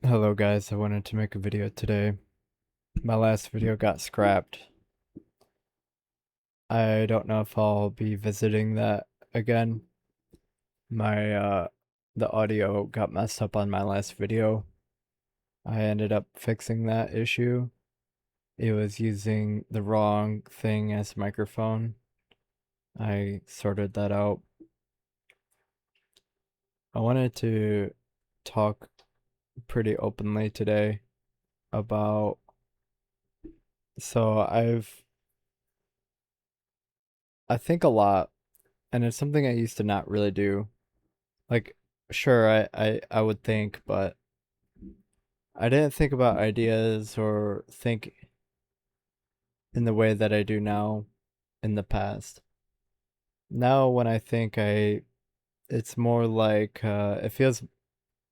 Hello guys, I wanted to make a video today. My last video got scrapped. I don't know if I'll be visiting that again. My the audio got messed up on my last video. I ended up fixing that issue. It was using the wrong thing as microphone. I sorted that out. I wanted to talk pretty openly today about so I think a lot, and it's something I used to not really do. Like, sure, I would think, but I didn't think about ideas or think in the way that I do now in the past. Now, when I think, it's more like, it feels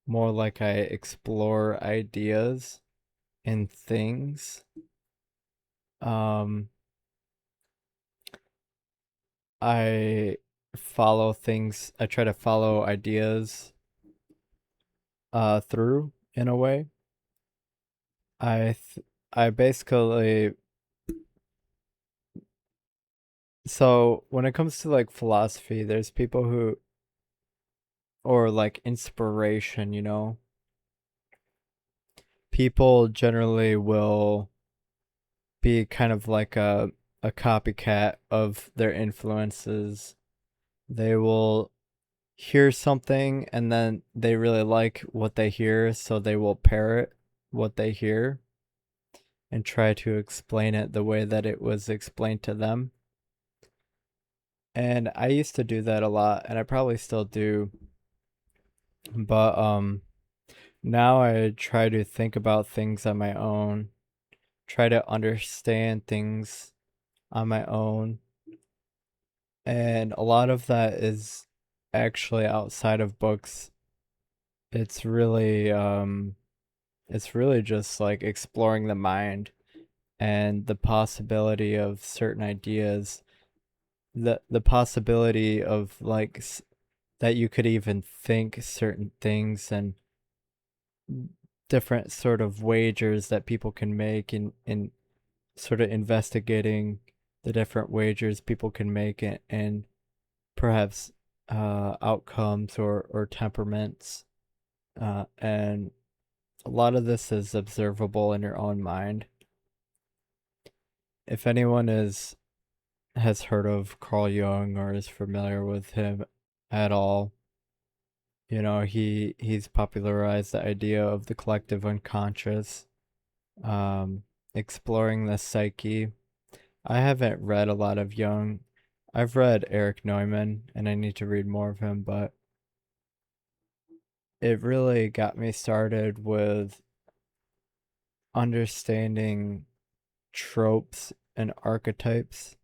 more like I explore ideas and things. Um, I I try to follow ideas, through in a way. I basically So when it comes to like philosophy, there's people who, or like inspiration, people generally will be kind of like a copycat of their influences. They will hear something and then they really like what they hear, so they will parrot what they hear and try to explain it the way that it was explained to them. And I used to do that a lot, and I probably still do, but now I try to think about things on my own, try to understand things on my own. And a lot of that is actually outside of books. It's really it's really just like exploring the mind and the possibility of certain ideas, the possibility of like that you could even think certain things, and different sort of wagers that people can make in sort of investigating the different wagers people can make, and perhaps outcomes or temperaments. And a lot of this is observable in your own mind. If anyone has heard of Carl Jung or is familiar with him at all, he's popularized the idea of the collective unconscious, um, exploring the psyche. I haven't read a lot of Jung. I've read Eric Neumann, and I need to read more of him, but it really got me started with understanding tropes and archetypes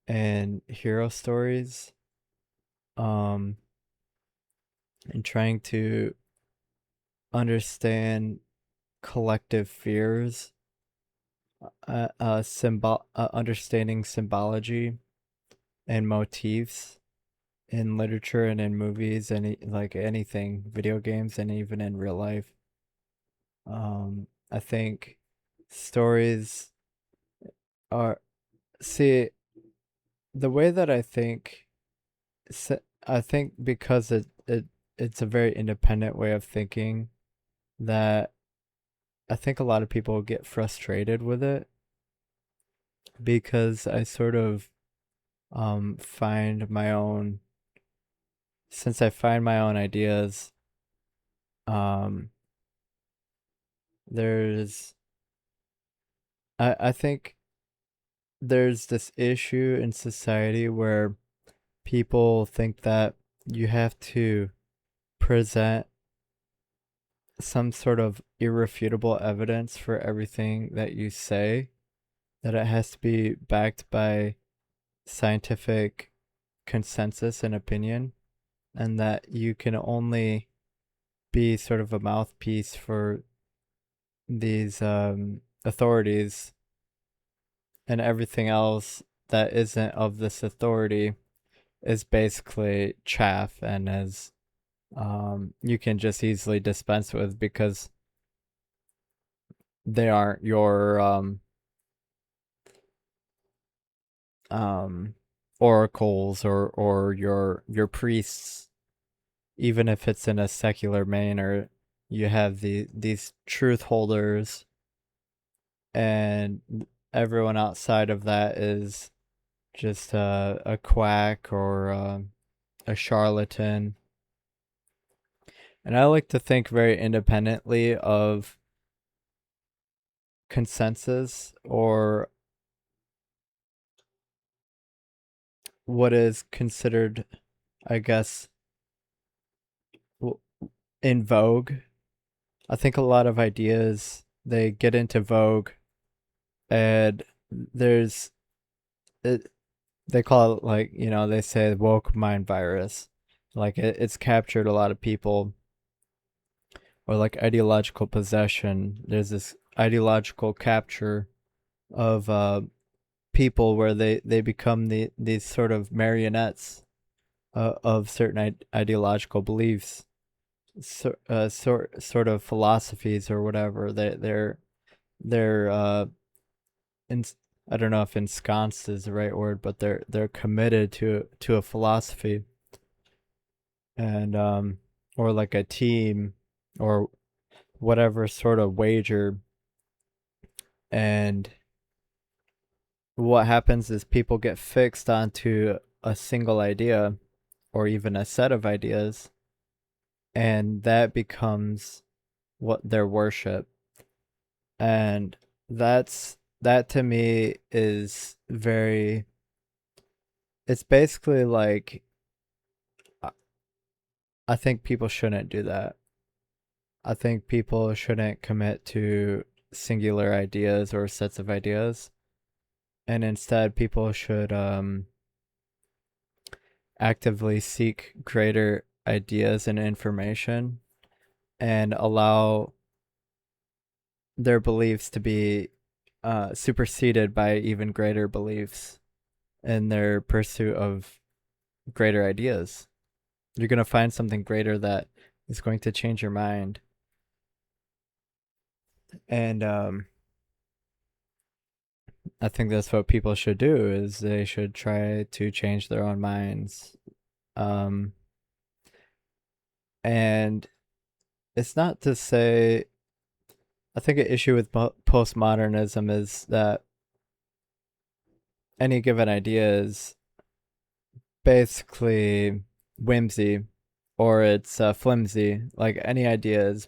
and hero stories, um, and trying to understand collective fears, understanding symbology and motifs in literature and in movies and like anything, video games, and even in real life. I think stories are, see, the way that I think because it's a very independent way of thinking, that I think a lot of people get frustrated with it, because I sort of find my own since I find my own ideas, um there's I think there's this issue in society where people think that you have to present some sort of irrefutable evidence for everything that you say, that it has to be backed by scientific consensus and opinion, and that you can only be sort of a mouthpiece for these authorities, and everything else that isn't of this authority is basically chaff, and as you can just easily dispense with, because they aren't your um oracles or your priests, even if it's in a secular manner. You have these truth holders, and everyone outside of that is just a quack or a charlatan. And I like to think very independently of consensus or what is considered, I guess, in vogue. I think a lot of ideas they get into vogue, and there's it, they call it, like, they say woke mind virus. Like it's captured a lot of people, or like ideological possession. There's this ideological capture of people where they become these sort of marionettes of certain ideological beliefs, sort of philosophies or whatever. They're in, I don't know if ensconced is the right word, but they're committed to a philosophy, and or like a team or whatever sort of wager. And what happens is people get fixed onto a single idea or even a set of ideas, and that becomes what their worship. And that to me is very, it's basically like, I think people shouldn't do that. I think people shouldn't commit to singular ideas or sets of ideas, and instead people should actively seek greater ideas and information, and allow their beliefs to be superseded by even greater beliefs in their pursuit of greater ideas. You're going to find something greater that is going to change your mind. And I think that's what people should do, is they should try to change their own minds. Um, and it's not to say, I think an issue with postmodernism is that any given idea is basically whimsy, or it's flimsy. Like any idea is,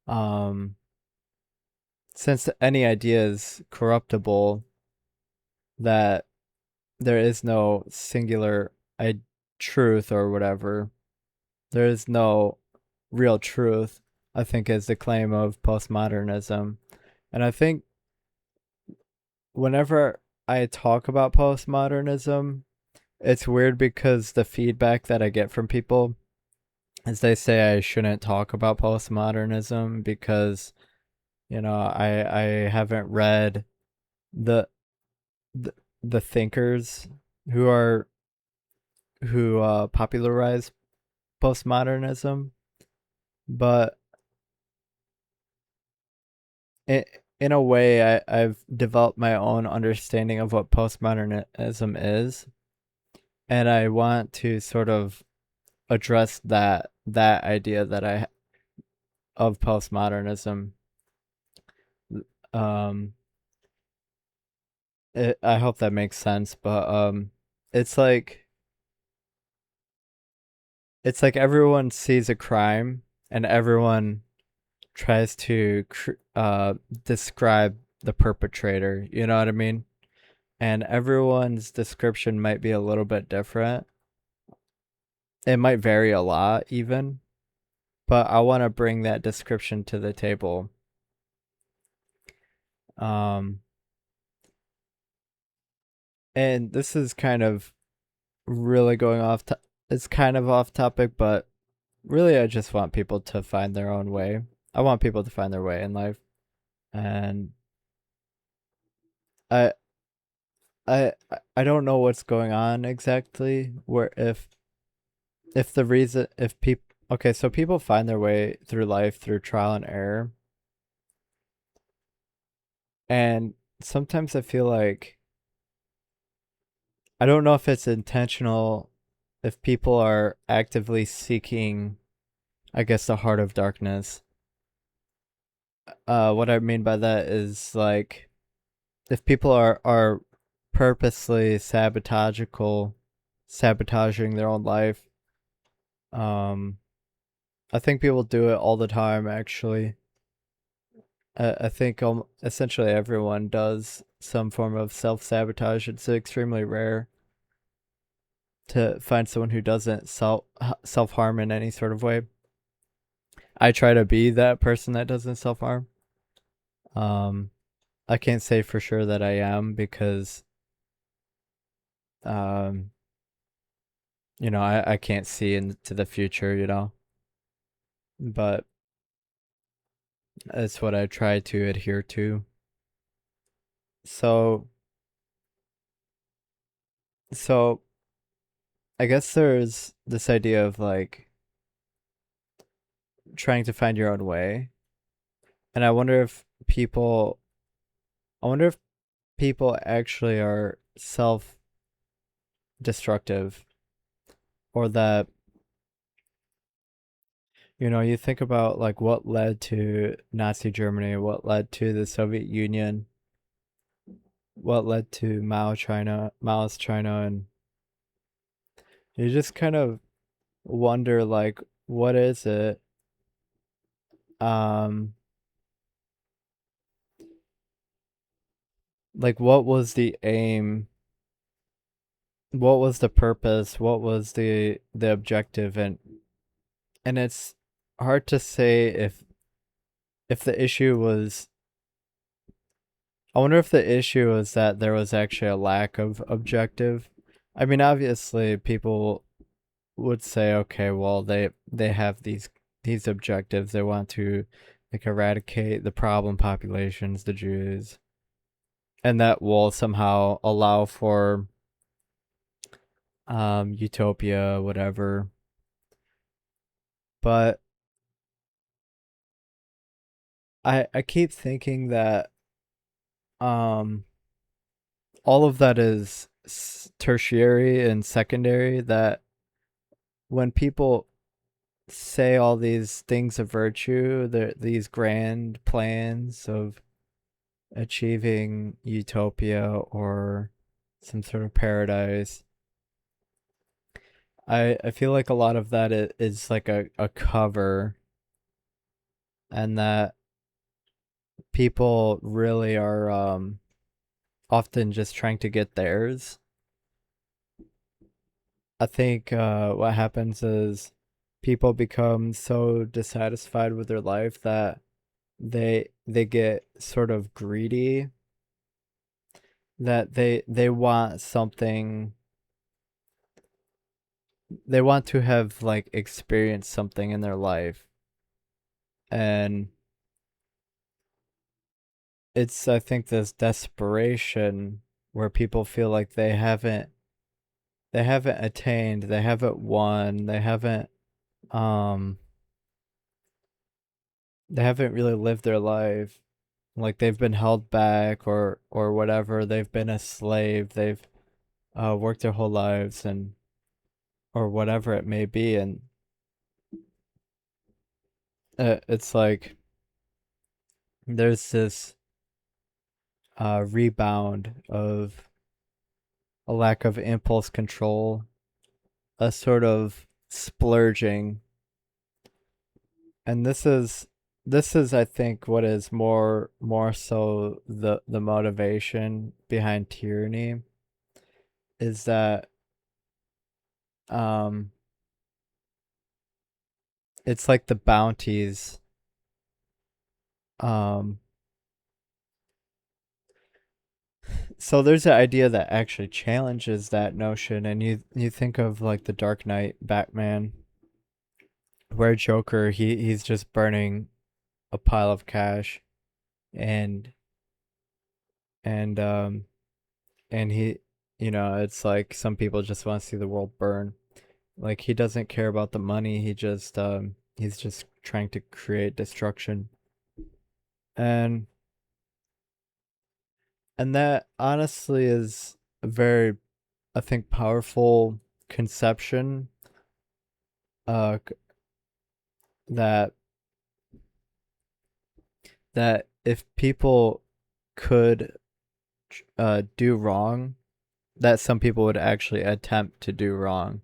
um, since any idea is corruptible, that there is no singular truth or whatever. There is no real truth, I think, is the claim of postmodernism. And I think whenever I talk about postmodernism, it's weird because the feedback that I get from people is they say I shouldn't talk about postmodernism because, I haven't read the the, the thinkers who are who popularized postmodernism. But in, in a way, I've developed my own understanding of what postmodernism is, and I want to sort of address that idea that I of postmodernism. Um, I hope that makes sense, but it's like it's like everyone sees a crime and everyone tries to describe the perpetrator. You know what I mean? And everyone's description might be a little bit different. It might vary a lot, even, but I want to bring that description to the table. Um, and this is kind of really going off. It's kind of off topic, but really, I just want people to find their own way. I want people to find their way in life, and I, I, I don't know what's going on exactly. Where if the reason if people okay, so people find their way through life through trial and error, And sometimes I feel like I don't know if it's intentional, if people are actively seeking, I guess, the heart of darkness. What I mean by that is like if people are purposely sabotaging their own life. Um, I think people do it all the time. Actually, I think essentially everyone does some form of self sabotage. It's extremely rare to find someone who doesn't self harm in any sort of way. I try to be that person that doesn't self harm. Um, I can't say for sure that I am because um, I can't see into the future. But it's what I try to adhere to. So so I guess there's this idea of like trying to find your own way. And I wonder if people actually are self-destructive, or that, you think about like what led to Nazi Germany, what led to the Soviet Union, what led to Mao's China, and you just kind of wonder like what is it? Um like what was the aim? What was the purpose? What was the objective? And it's hard to say if the issue was, I wonder if the issue was that there was actually a lack of objective. I mean, obviously people would say, okay, well they have these objectives. They want to like eradicate the problem populations, the Jews, and that will somehow allow for utopia, whatever. But I keep thinking that um all of that is tertiary and secondary, that when people say all these things of virtue, these grand plans of achieving utopia or some sort of paradise, I feel like a lot of that is like a cover, and that people really are often just trying to get theirs. I think what happens is people become so dissatisfied with their life that they get sort of greedy, that they want something, they want to have like experienced something in their life. And it's, I think, this desperation where people feel like they haven't attained, they haven't won, um they haven't really lived their life. Like they've been held back or whatever. They've been a slave. They've worked their whole lives, and or whatever it may be. And it's like there's this rebound of a lack of impulse control, a sort of splurging. And this is I think what is more so the motivation behind tyranny, is that um it's like the bounties. um so there's an idea that actually challenges that notion, and you think of like the Dark Knight Batman, where Joker, he's just burning a pile of cash, and and um and he, it's like some people just want to see the world burn. Like he doesn't care about the money. He's just trying to create destruction. And And that honestly is a very, I think, powerful conception, that that if people could do wrong, that some people would actually attempt to do wrong.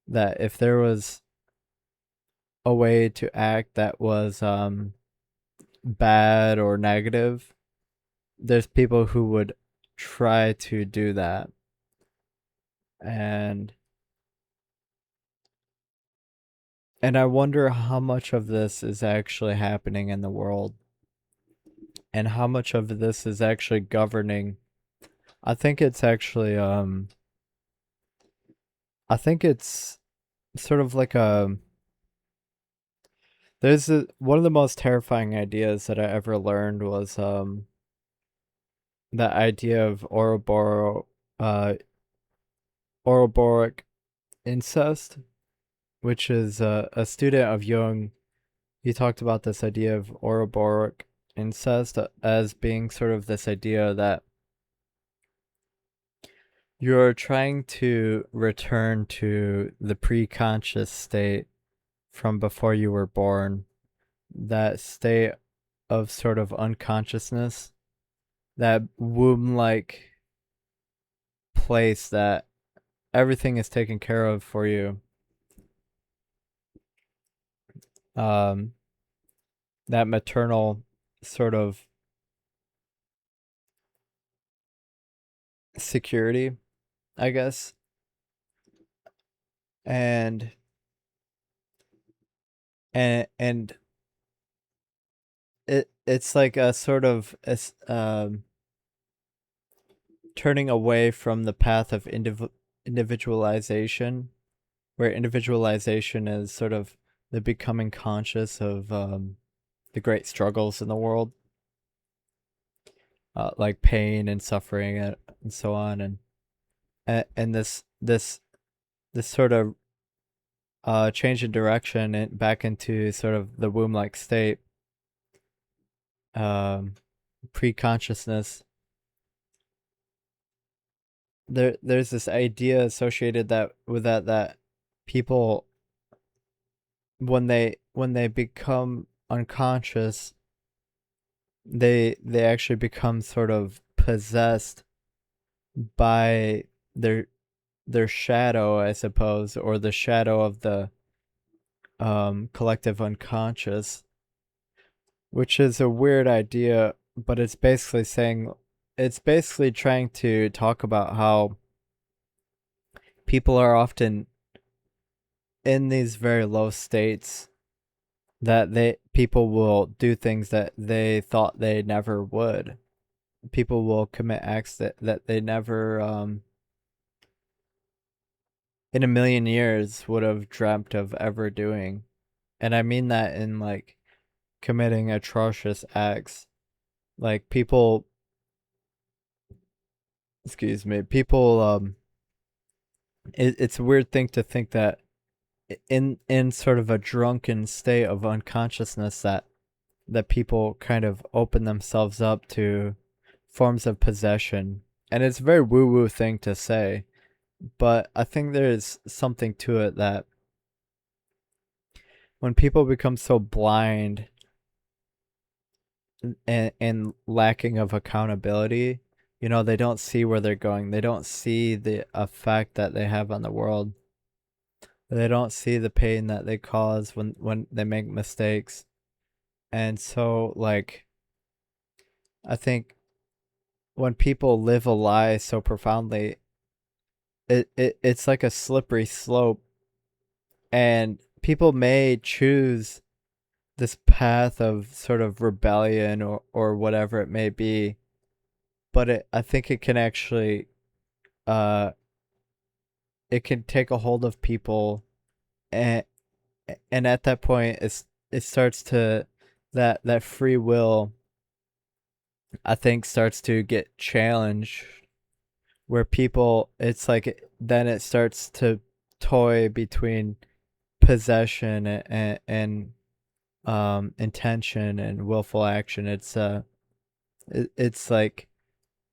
That if there was a way to act that was bad or negative, there's people who would try to do that. And I wonder how much of this is actually happening in the world and how much of this is actually governing. I think it's actually I think it's sort of like a one of the most terrifying ideas that I ever learned was the idea of uh Ouroboros incest, which is a student of Jung. He talked about this idea of Ouroboros incest as being sort of this idea that you're trying to return to the pre-conscious state from before you were born, that state of sort of unconsciousness, that womb-like place that everything is taken care of for you. Um, that maternal sort of security, I guess. And and it's like a sort of turning away from the path of individualization, where individualization is sort of the becoming conscious of the great struggles in the world, like pain and suffering and so on, and this sort of change in direction and back into sort of the womb-like state, um, pre-consciousness. There's this idea associated that with that people, when they become unconscious, they actually become sort of possessed by their shadow, I suppose, or the shadow of the collective unconscious, which is a weird idea, but it's basically trying to talk about how people are often in these very low states, that they people will do things that they thought they never would. People will commit acts that they never in a million years would have dreamt of ever doing. And I mean that in like committing atrocious acts. Like people, excuse me, people it's a weird thing to think that in sort of a drunken state of unconsciousness, that people kind of open themselves up to forms of possession. And it's a very woo woo thing to say, but I think there's something to it, that when people become so blind and lacking of accountability, they don't see where they're going. They don't see the effect that they have on the world. They don't see the pain that they cause when they make mistakes. And so, like, I think when people live a lie so profoundly, it's like a slippery slope, and people may choose this path of sort of rebellion or whatever it may be, but I think it can actually uh it can take a hold of people, and at that point it starts to, that free will, I think, starts to get challenged, where people, it's like then it starts to toy between possession and intention and willful action. It's like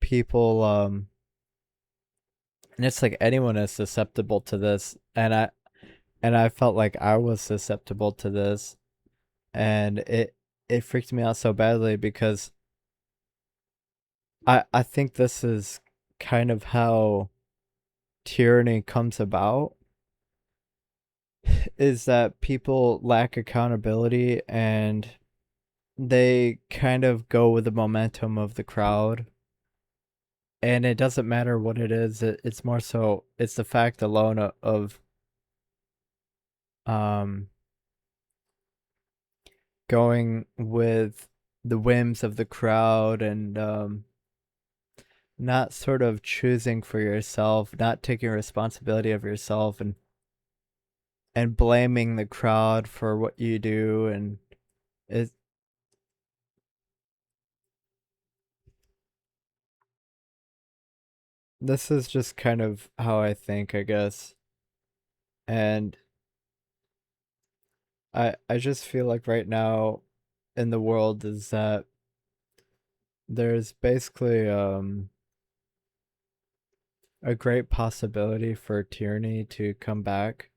people and it's like anyone is susceptible to this, and I felt like I was susceptible to this, and it freaked me out so badly because I think this is kind of how tyranny comes about, is that people lack accountability and they kind of go with the momentum of the crowd, and it doesn't matter what it is. It's more so it's the fact alone of um going with the whims of the crowd, and not sort of choosing for yourself, not taking responsibility of yourself, and blaming the crowd for what you do. And it this is just kind of how I think, I guess. And I just feel like right now in the world is that there's basically a great possibility for tyranny to come back.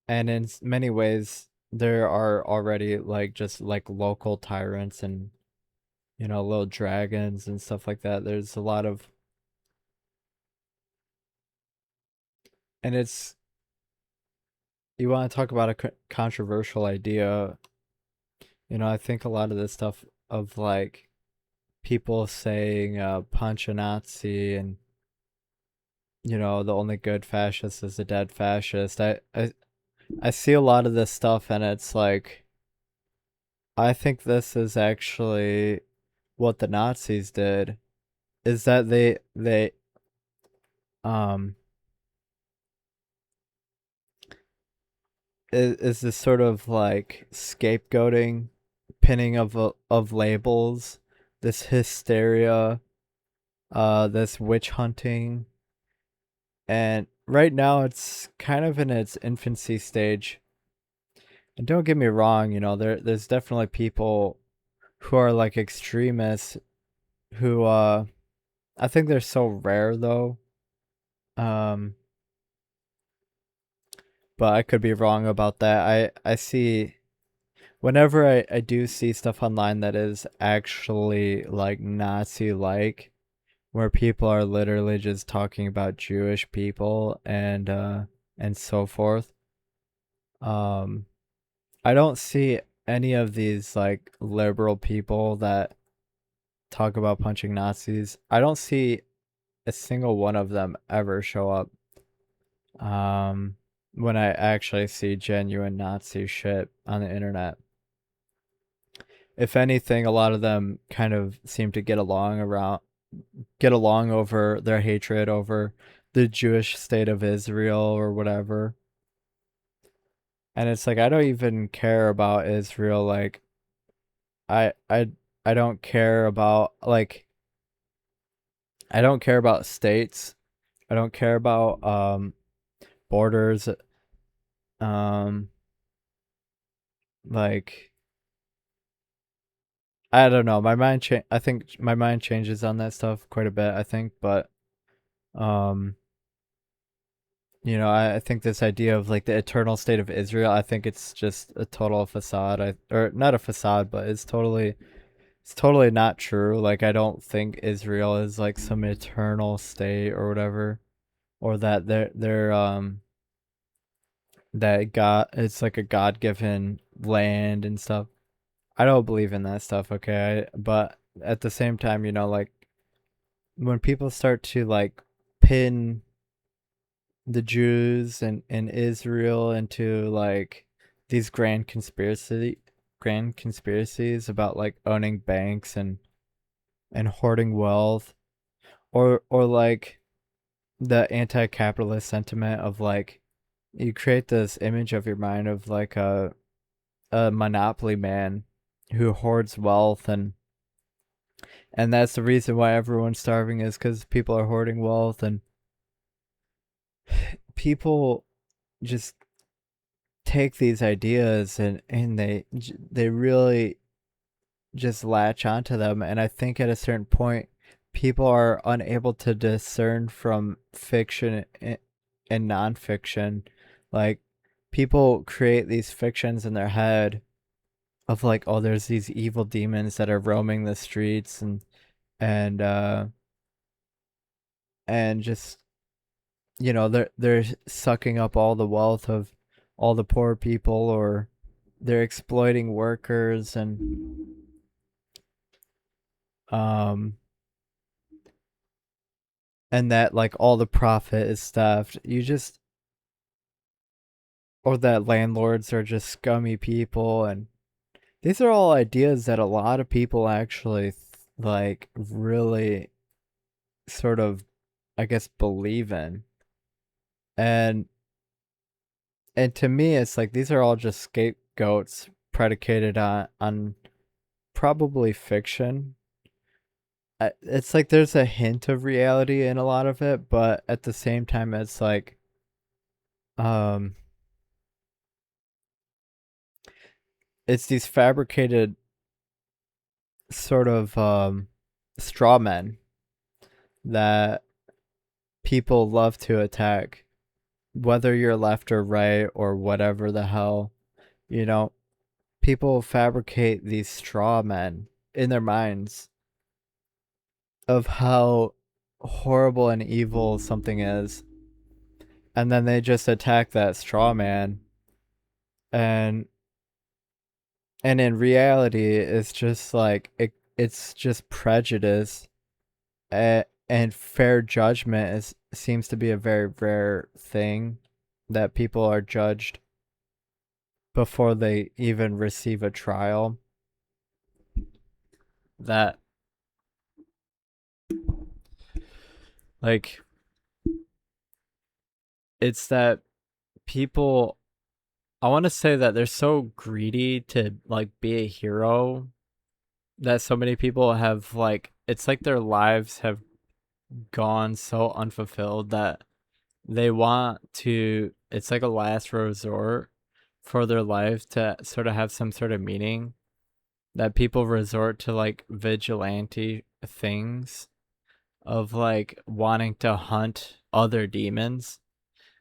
And in many ways there are already like just like local tyrants and little dragons and stuff like that. There's a lot of, and it's, you want to talk about a controversial idea. I think a lot of this stuff of like people saying punch a Nazi, and the only good fascist is a dead fascist. I see a lot of this stuff, and it's like I think this is actually what the Nazis did, is that they um is this sort of like scapegoating, pinning of labels, this hysteria, this witch hunting, and right now it's kind of in its infancy stage. And don't get me wrong, there's definitely people who are like extremists who I think they're so rare though. Um but I could be wrong about that. I see whenever I do see stuff online that is actually like Nazi like, where people are literally just talking about Jewish people and so forth. Um I don't see any of these like liberal people that talk about punching Nazis. I don't see a single one of them ever show up um when I actually see genuine Nazi shit on the internet. If anything, a lot of them kind of seem to get along over their hatred over the Jewish state of Israel or whatever. And it's like I don't even care about Israel. Like I I I don't care about like I don't care about states. I don't care about borders. Um like I don't know. I think my mind changes on that stuff quite a bit, I think, but um I think this idea of like the eternal state of Israel, I think it's just a total facade. Or not a facade, but it's totally not true. Like I don't think Israel is like some eternal state or whatever, or that that God, it's like a God-given land and stuff. I don't believe in that stuff, okay? But at the same time, like when people start to like pin the Jews and Israel into like these grand conspiracies about like owning banks and hoarding wealth, or like the anti-capitalist sentiment of like you create this image of your mind of like a monopoly man who hoards wealth, and that's the reason why everyone's starving is because people are hoarding wealth, and people just take these ideas and they really just latch onto them. And I think at a certain point people are unable to discern from fiction and nonfiction. Like, people create these fictions in their head of like, oh, there's these evil demons that are roaming the streets and uh and just, they're sucking up all the wealth of all the poor people, or they're exploiting workers, um and that like all the profit is stuffed. You just, or that landlords are just scummy people, and these are all ideas that a lot of people actually like really sort of, I guess, believe in. And to me it's like these are all just scapegoats predicated on probably fiction. It's like there's a hint of reality in a lot of it, but at the same time it's like, um it's these fabricated sort of straw men that people love to attack, whether you're left or right or whatever the hell. you know People fabricate these straw men in their minds of how horrible and evil something is, and then they just attack that straw man. and in reality it's just like it's just prejudice. And fair judgment seems to be a very rare thing, that people are judged before they even receive a trial. That, like, it's that people, I want to say that they're so greedy to like be a hero, that so many people have, like, it's like their lives have gone so unfulfilled that they want to, it's like a last resort for their life to sort of have some sort of meaning, that people resort to like vigilante things of like wanting to hunt other demons.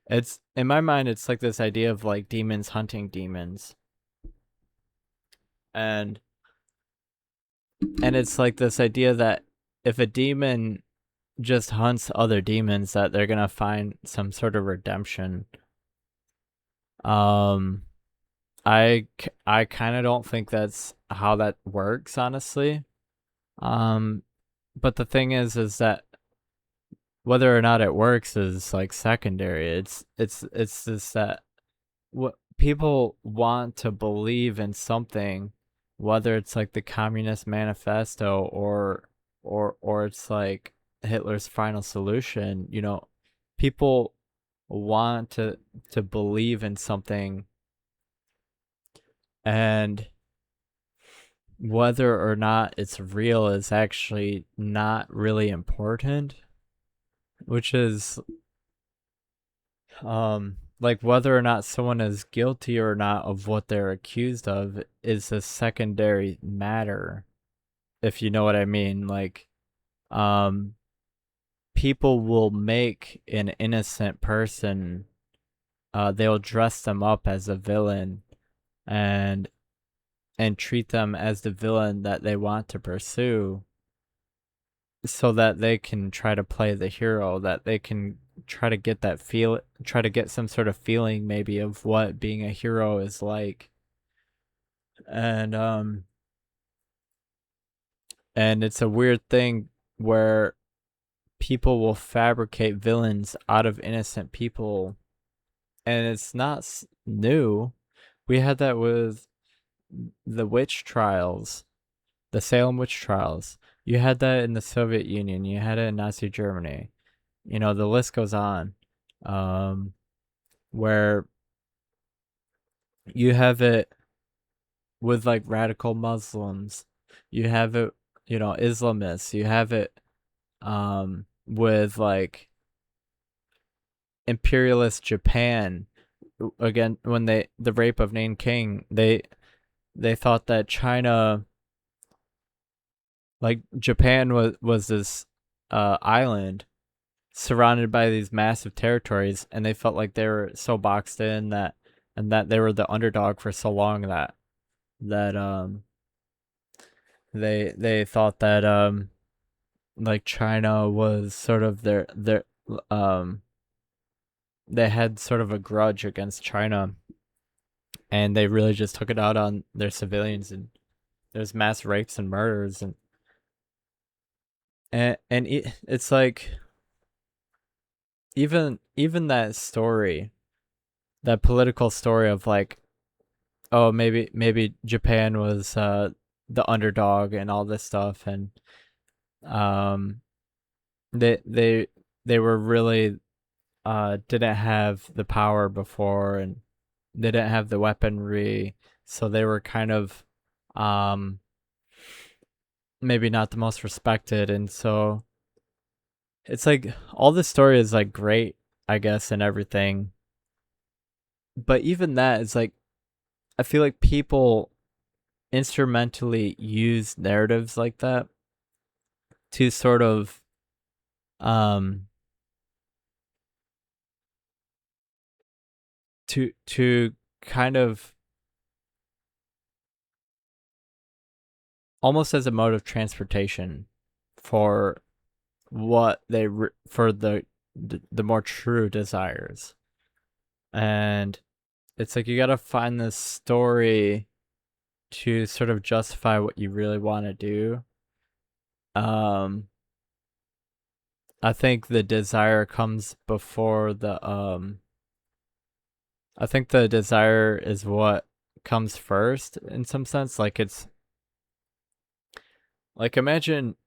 It's, in my mind it's like this idea of like demons hunting demons. And it's like this idea that if a demon just hunts other demons, that they're going to find some sort of redemption. Um I kind of don't think that's how that works, honestly. Um but the thing is that whether or not it works is like secondary. It's this, that what people want to believe in something, whether it's like the Communist Manifesto or it's like Hitler's final solution. People want to believe in something, and whether or not it's real is actually not really important, which is, like, whether or not someone is guilty or not of what they're accused of is a secondary matter, if you know what I mean. Like, um people will make an innocent person, they'll dress them up as a villain, and treat them as the villain that they want to pursue, so that they can try to play the hero, that they can try to get try to get some sort of feeling maybe of what being a hero is like. And it's a weird thing where people will fabricate villains out of innocent people, and it's not new. We had that with the witch trials, the Salem witch trials. You had that in the Soviet Union. You had it in Nazi Germany. The list goes on. Um, where you have it with like radical Muslims, you have it, Islamists, you have it with like imperialist Japan. Again, when the rape of Nanking, they thought that China, like Japan was this island surrounded by these massive territories, and they felt like they were so boxed in that, and that they were the underdog for so long that they thought that like China was sort of their um they had sort of a grudge against China, and they really just took it out on their civilians, and there's mass rapes and murders, and it's like even that story, that political story of like, oh, maybe Japan was the underdog and all this stuff, and um they they they were really didn't have the power before, and they didn't have the weaponry, so they were kind of um maybe not the most respected, and so it's like all this story is like great, I guess, and everything, but even that is like, I feel like people instrumentally use narratives like that to sort of um to kind of almost as a mode of transportation for what for the more true desires. And it's like you got to find this story to sort of justify what you really want to do. um I think the desire comes before the I think the desire is what comes first in some sense. Like, it's like, imagine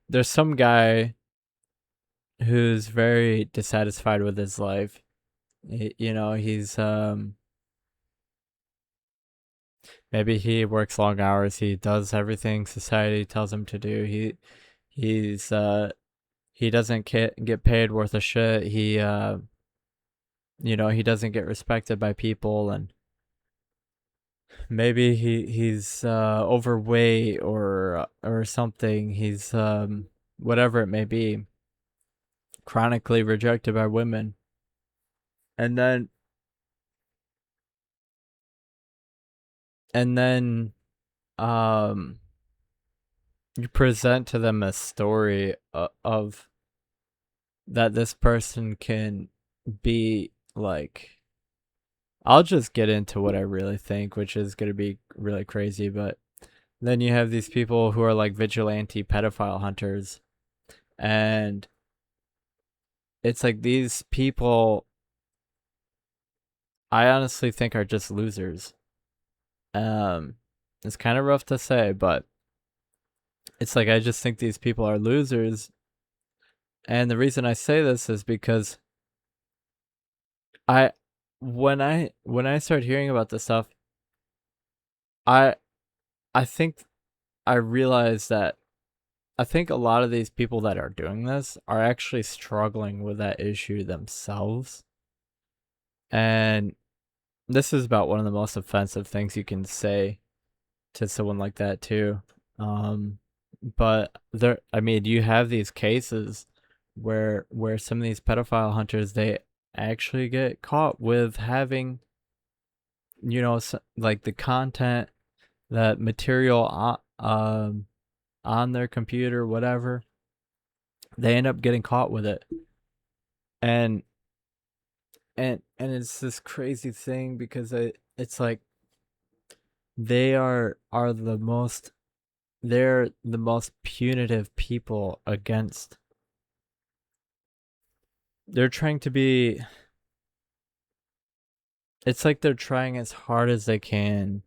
there's some guy who's very dissatisfied with his life. You know, he's maybe he works long hours, he does everything society tells him to do. He's he doesn't get paid worth a shit. He you know, he doesn't get respected by people, and maybe he's overweight or something. He's whatever it may be, chronically rejected by women. And then and then um you present to them a story of that this person can be like, I'll just get into what I really think, which is going to be really crazy, but then you have these people who are like vigilante pedophile hunters, and it's like these people I honestly think are just losers. Um it's kind of rough to say, but it's like I just think these people are losers, and the reason I say this is because I when I started hearing about this stuff, I I think I realized that I think a lot of these people that are doing this are actually struggling with that issue themselves. And this is about one of the most offensive things you can say to someone like that too. Um but there, I mean, you have these cases where some of these pedophile hunters, they actually get caught with having, you know, like the content, that material on their computer, whatever. They end up getting caught with it, and and it's this crazy thing because it's like they are the most, they're the most punitive people against. They're trying to be. It's like they're trying as hard as they can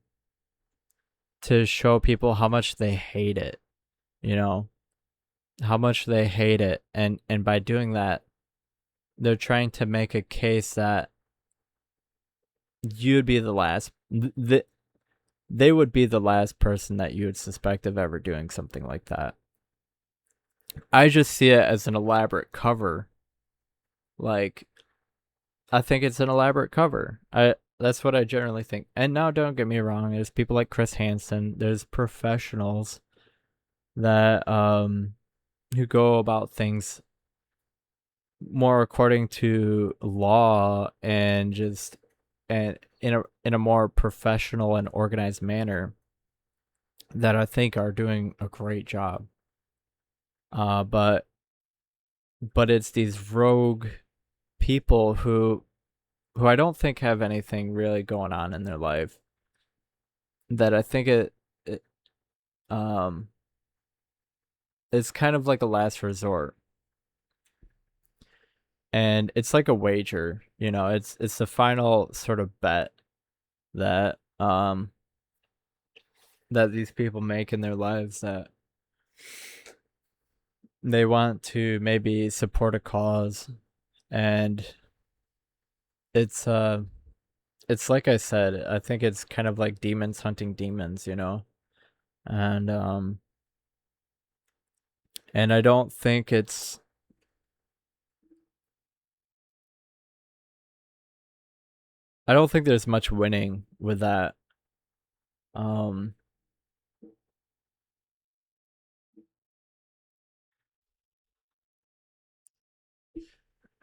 to show people how much they hate it. You know, how much they hate it, and by doing that, they're trying to make a case that you'd be the last. They would be the last person that you would suspect of ever doing something like that. I just see it as an elaborate cover. Like, I think it's an elaborate cover. I That's what I generally think. And now, don't get me wrong, there's people like Chris Hansen, there's professionals that who go about things more according to law and just and in a more professional and organized manner that I think are doing a great job. But it's these rogue people who I don't think have anything really going on in their life that I think it um it's kind of like a last resort, and it's like a wager. It's the final sort of bet that that these people make in their lives, that they want to maybe support a cause. And it's it's like I said, I think it's kind of like demons hunting demons. And and I don't think there's much winning with that. um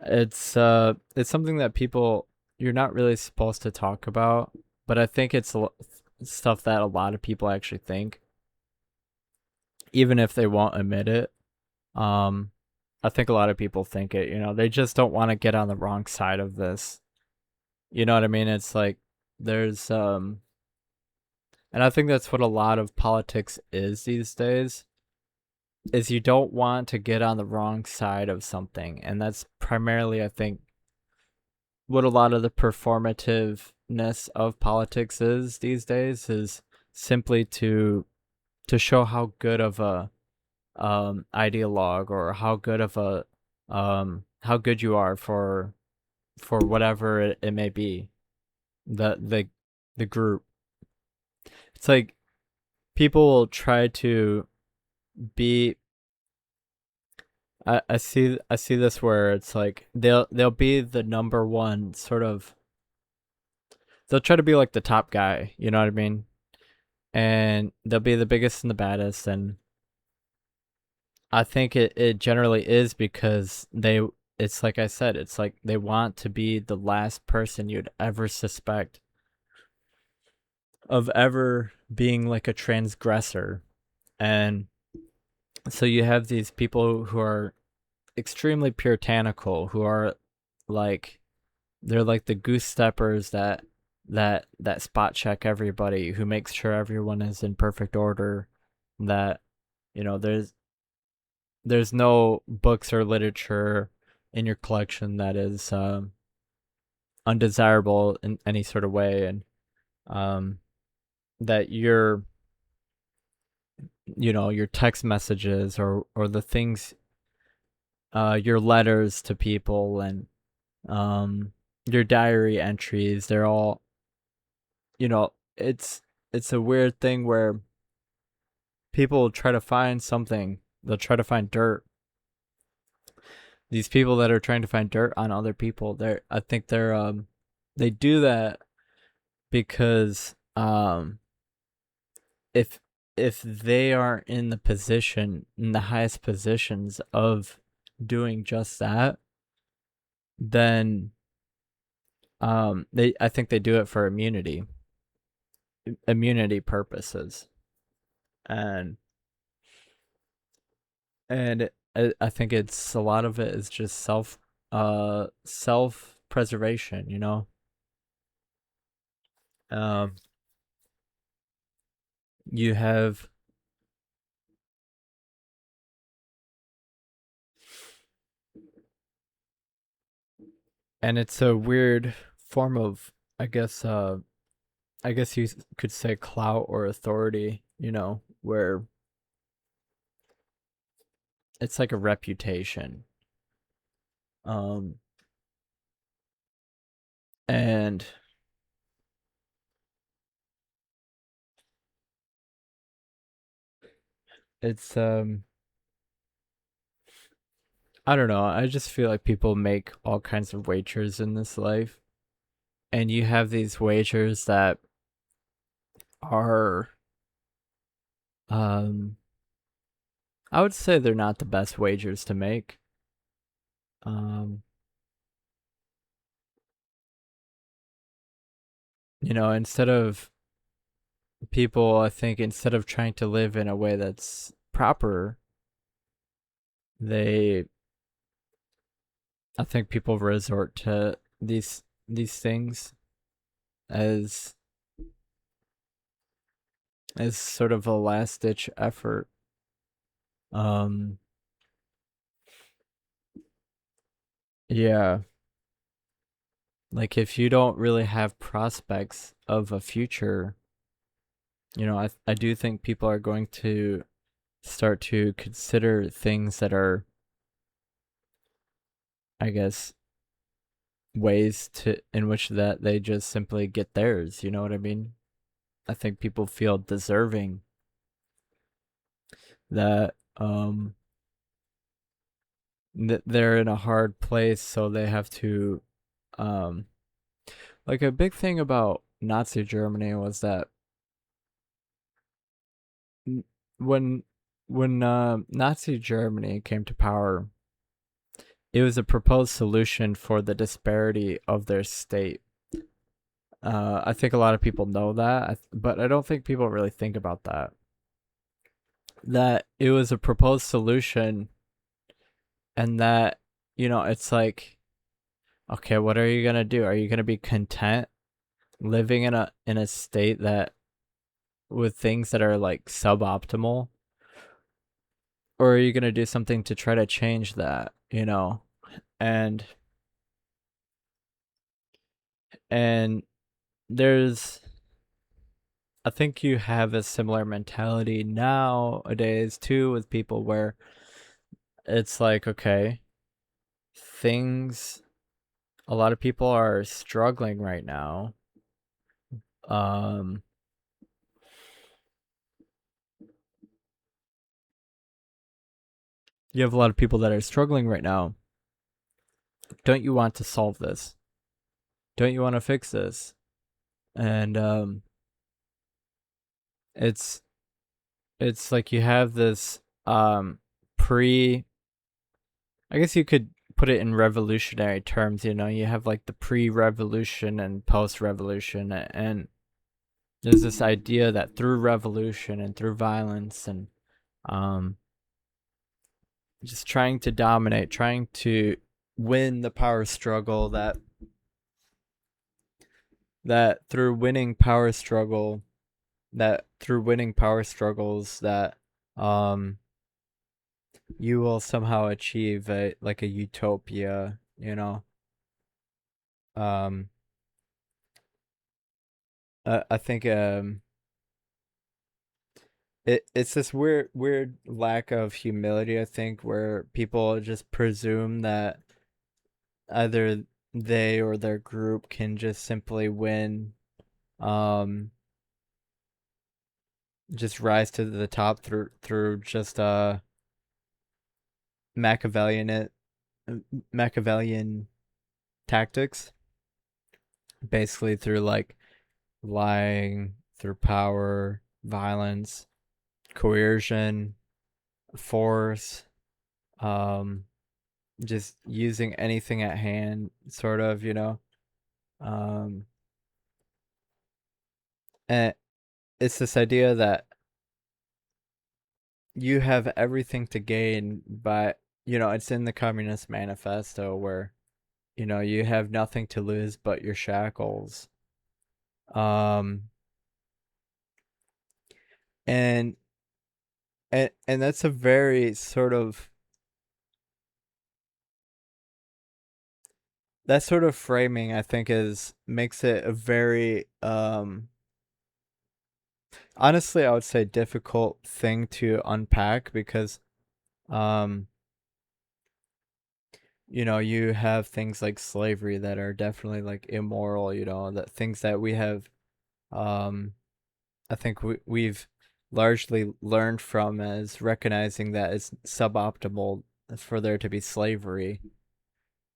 it's something that people, you're not really supposed to talk about, but I think it's stuff that a lot of people actually think, even if they won't admit it. um I think a lot of people think it. They just don't want to get on the wrong side of this. You know what I mean? It's like there's and I think that's what a lot of politics is these days, is you don't want to get on the wrong side of something. And that's primarily, I think, what a lot of the performativeness of politics is these days, is simply to show how good of a ideologue, or how good you are for whatever it may be, the group. It's like people will try to be. I see this where it's like they'll be the number one sort of. They'll try to be like the top guy. You know what I mean? And they'll be the biggest and the baddest. And I think it generally is because it's like I said, it's like they want to be the last person you'd ever suspect of ever being like a transgressor. And so you have these people who are extremely puritanical, who are like, they're like the goose steppers that spot check everybody, who makes sure everyone is in perfect order, that there's no books or literature in your collection that is undesirable in any sort of way. And um, that your text messages, or the things, your letters to people, and your diary entries, they're all, it's a weird thing where people try to find something. They'll try to find dirt. These people that are trying to find dirt on other people, I think they do that because if they are in the highest positions of doing just that, then they I think they do it for immunity purposes. and and I think it's a lot of it is just self preservation. um you have and it's a weird form of, I guess, I guess you could say, clout or authority, where it's like a reputation. um and it's I don't know, I just feel like people make all kinds of wagers in this life, and you have these wagers that are um I would say they're not the best wagers to make. Um, instead of people, I think instead of trying to live in a way that's proper, they, I think people resort to these things as as sort of a last ditch effort. Um, yeah, like if you don't really have prospects of a future, I do think people are going to start to consider things that are, I guess, ways to in which that they just simply get theirs. You know what I mean? I think people feel deserving that that they're in a hard place, so they have to um like a big thing about Nazi Germany was that when Nazi Germany came to power, it was a proposed solution for the disparity of their state. I think a lot of people know that, but I don't think people really think about that. That it was a proposed solution, and that it's like, okay, what are you gonna do? Are you gonna be content living in a state that with things that are like suboptimal, or are you gonna do something to try to change that? And and there's I think you have a similar mentality nowadays too with people where it's like, okay, things a lot of people are struggling right now. Um you have a lot of people that are struggling right now. Don't you want to solve this? Don't you want to fix this? And it's it's like you have this pre I guess you could put it in revolutionary terms, you have like the pre-revolution and post-revolution, and there's this idea that through revolution and through violence and um just trying to dominate, trying to win the power struggle, that through winning power struggle that through winning power struggles that um you will somehow achieve a utopia. um I think it's this weird lack of humility, I think, where people just presume that either they or their group can just simply win, um just rise to the top through just machiavellian machiavellian tactics, basically through like lying, through power, violence, coercion, force, um, just using anything at hand, sort of, Um, and it's this idea that you have everything to gain, but, it's in the Communist Manifesto where, you have nothing to lose but your shackles. Um, and and that's a very sort of that sort of framing, I think, is makes it a very honestly, I would say difficult thing to unpack because um you have things like slavery that are definitely like immoral, that things that we have, um I think we've largely learned from as recognizing that it's suboptimal for there to be slavery,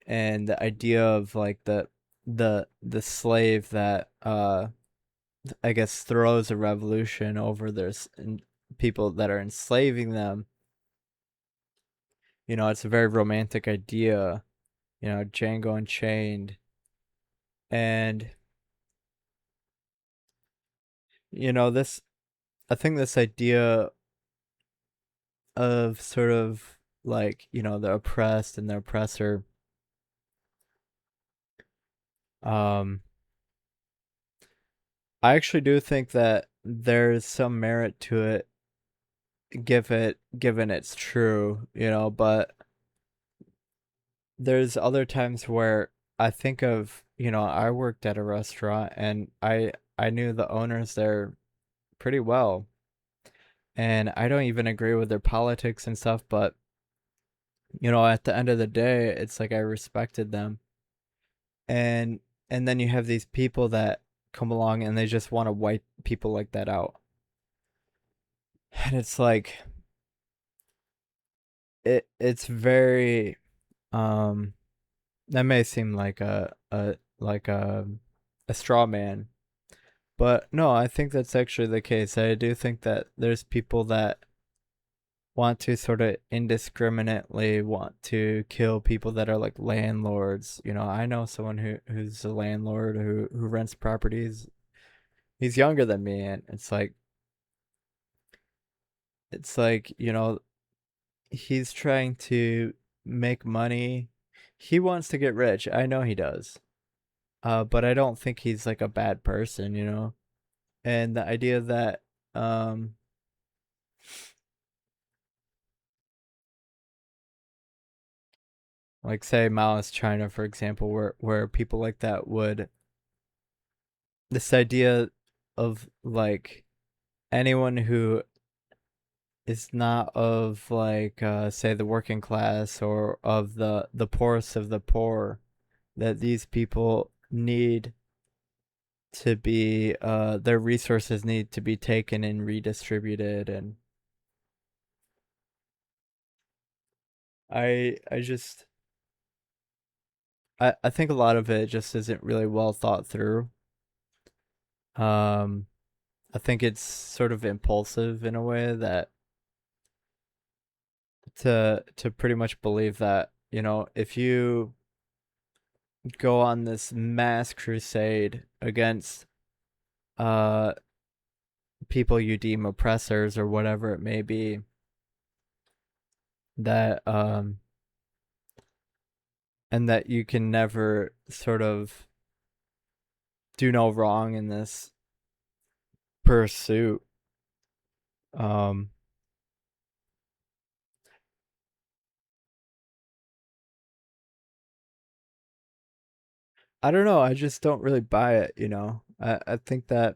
and the idea of like the slave that I guess throws a revolution over their people that are enslaving them, It's a very romantic idea, Django Unchained. And, this, I think this idea of sort of like, the oppressed and the oppressor, um, I actually do think that there's some merit to it, given it's true, but there's other times where I think of, I worked at a restaurant and I knew the owners there pretty well. And I don't even agree with their politics and stuff, but at the end of the day, it's like I respected them. And and then you have these people that come along and they just want to wipe people like that out. And it's like it's very um that may seem like a straw man, but no, I think that's actually the case. I do think that there's people that want to sort of indiscriminately want to kill people that are like landlords. I know someone who's a landlord who rents properties. He's younger than me, and it's like he's trying to make money. He wants to get rich. I know he does. But I don't think he's like a bad person. And the idea that um like say Maoist China, for example, where people like that would, this idea of like anyone who is not of like say the working class or of the poorest of the poor, that these people need to be their resources need to be taken and redistributed. And I just I think a lot of it just isn't really well thought through. um I think it's sort of impulsive in a way, that to pretty much believe that, if you go on this mass crusade against uh people you deem oppressors or whatever it may be, that and that you can never sort of do no wrong in this pursuit. um I don't know, I just don't really buy it. I think that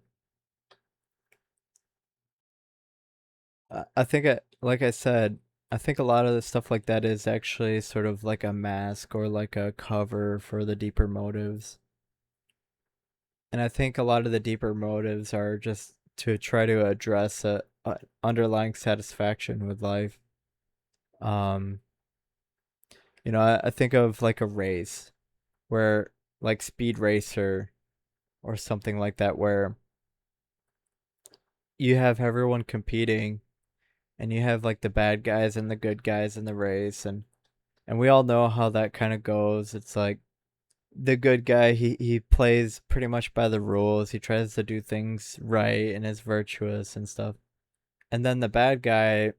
I think like I said, I think a lot of the stuff like that is actually sort of like a mask or like a cover for the deeper motives. And I think a lot of the deeper motives are just to try to address a underlying satisfaction with life. Um, I think of like a race where, like Speed Racer or something like that, where you have everyone competing and you have like the bad guys and the good guys in the race, and we all know how that kind of goes. It's like the good guy, he plays pretty much by the rules. He tries to do things right and is virtuous and stuff. And then the bad guy,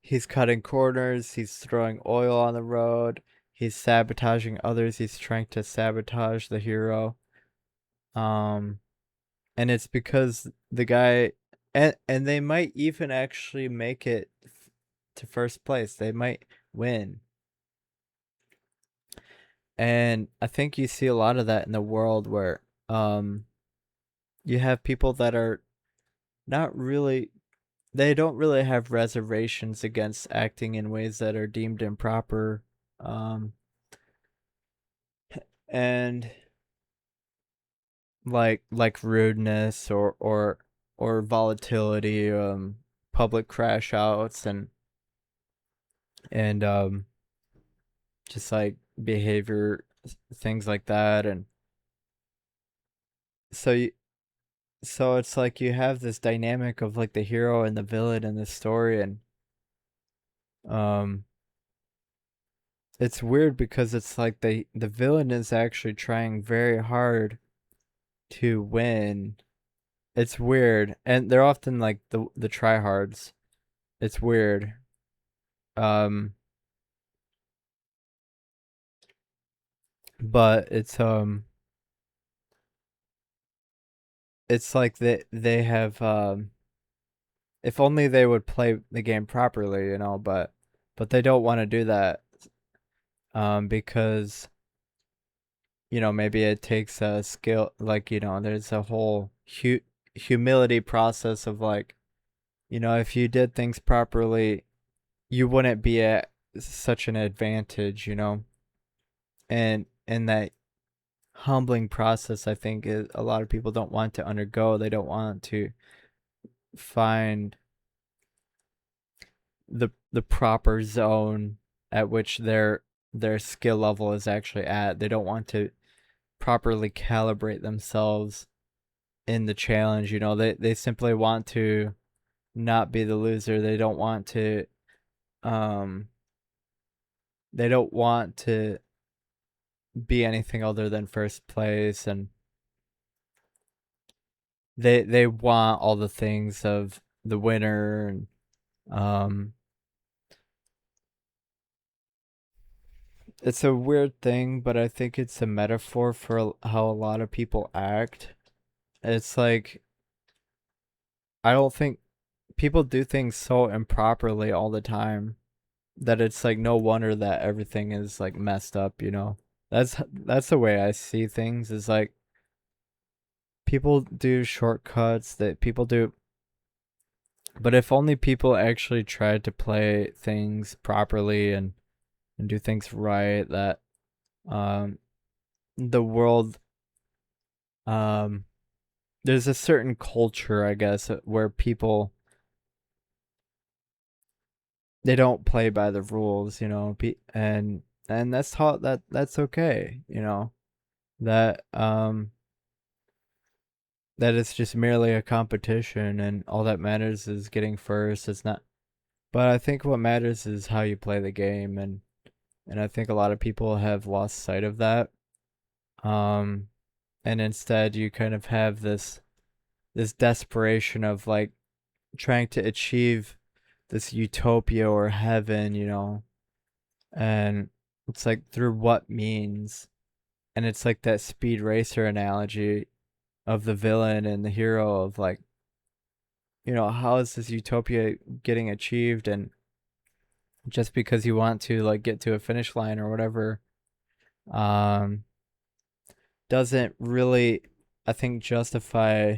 he's cutting corners, he's throwing oil on the road, he's sabotaging others, he's trying to sabotage the hero. Um and it's because the guy, and they might even actually make it to first place. They might win. And I think you see a lot of that in the world where um you have people that are not really, they don't really have reservations against acting in ways that are deemed improper. um and like rudeness or volatility, public crash outs, and just like behavior, things like that. And so you, so it's like you have this dynamic of like the hero and the villain in the story. And um it's weird because it's like the villain is actually trying very hard to win. It's weird, and they're often like the tryhards. It's weird. Um, but it's like they have if only they would play the game properly, but they don't want to do that because maybe it takes a skill, like there's a whole humility process of like, if you did things properly, you wouldn't be at such an advantage, and that humbling process, I think, is a lot of people don't want to undergo. They don't want to find the proper zone at which their skill level is actually at. They don't want to properly calibrate themselves in the challenge. They simply want to not be the loser. Um they don't want to be anything other than first place, and they want all the things of the winner, and um it's a weird thing, but I think it's a metaphor for how a lot of people act. It's like I don't think people do things so improperly all the time that it's like no wonder that everything is like messed up. That's the way I see things, is like people do shortcuts that people do, but if only people actually tried to play things properly and do things right, that um the world, um there's a certain culture, I guess, where people, they don't play by the rules, and that's okay, that that it's just merely a competition, and all that matters is getting first. It's not, but I think what matters is how you play the game, and I think a lot of people have lost sight of that. Um, and instead you kind of have this desperation of like trying to achieve this utopia or heaven, and it's like through what means? And it's like that speed racer analogy of the villain and the hero of like, how is this utopia getting achieved? And just because you want to like get to a finish line or whatever, um, doesn't really, I think, justify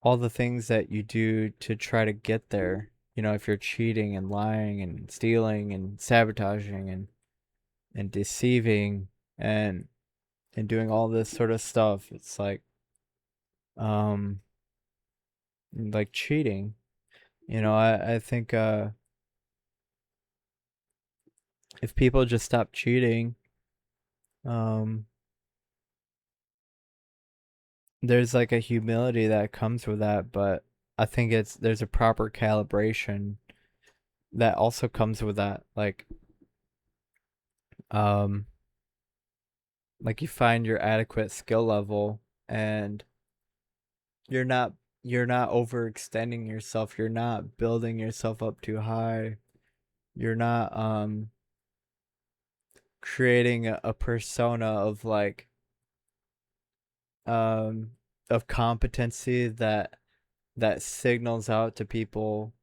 all the things that you do to try to get there. If you're cheating and lying and stealing and sabotaging and deceiving and and doing all this sort of stuff, it's um like cheating. I think if people just stop cheating, um there's like a humility that comes with that, but I think there's a proper calibration that also comes with that. Um like you find your adequate skill level, and you're not you're not overextending yourself, you're not building yourself up too high, you're not creating a persona of like um of competency that signals out to people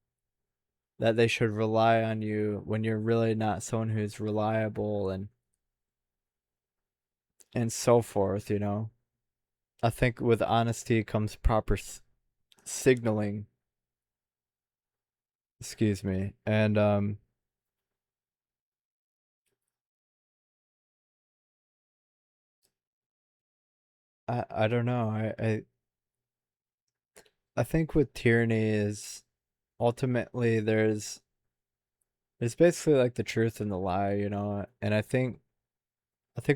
that they should rely on you when you're really not someone who's reliable, and so forth. I think with honesty comes proper signaling, excuse me, and I don't know. I think with tyranny is ultimately there's basically like the truth and the lie, and I think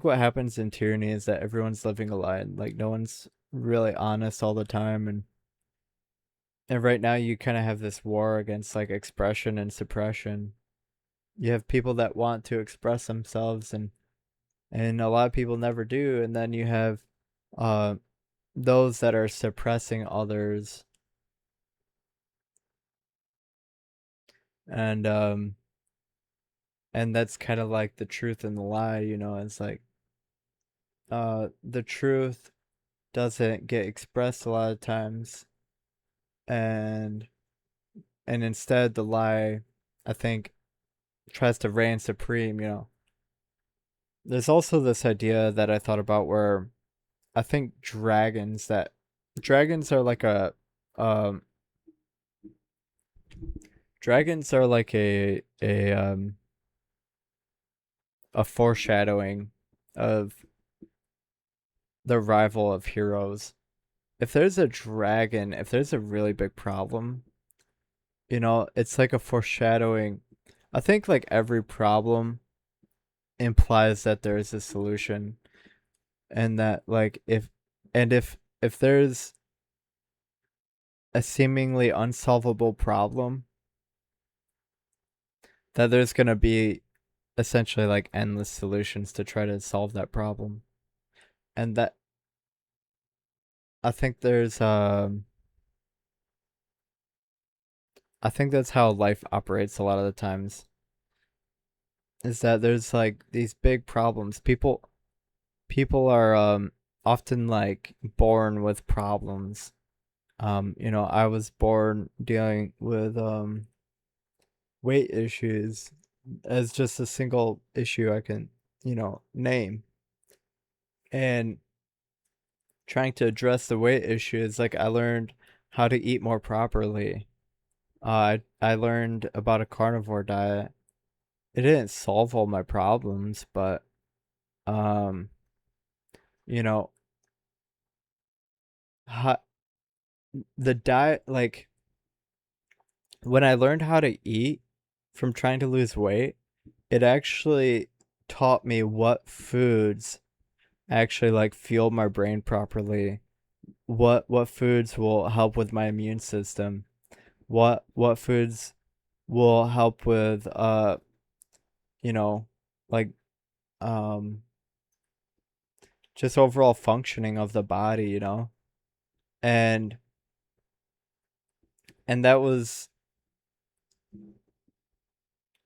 what happens in tyranny is that everyone's living a lie. Like no one's really honest all the time, and right now you kind of have this war against like expression and suppression. You have people that want to express themselves, and a lot of people never do, and then you have uh those that are suppressing others, and and that's kind of like the truth and the lie, it's like the truth doesn't get expressed a lot of times, and instead the lie, I think, tries to reign supreme. There's also this idea that I thought about where I think dragons are like um a foreshadowing of the arrival of heroes. If there's a really big problem, it's like a foreshadowing. I think like every problem implies that there is a solution, and that like if there's a seemingly unsolvable problem, that there's going to be essentially like endless solutions to try to solve that problem. And that I think there's I think that's how life operates a lot of the times, is that there's like these big problems. People are often like born with problems. I was born dealing with weight issues as just a single issue I can, name. And trying to address the weight issues, like I learned how to eat more properly. I learned about a carnivore diet. It didn't solve all my problems, but um, you know, how, the diet, like when I learned how to eat from trying to lose weight, it actually taught me what foods actually like fuel my brain properly. What foods will help with my immune system? What foods will help with you know, like um just overall functioning of the body. And that was,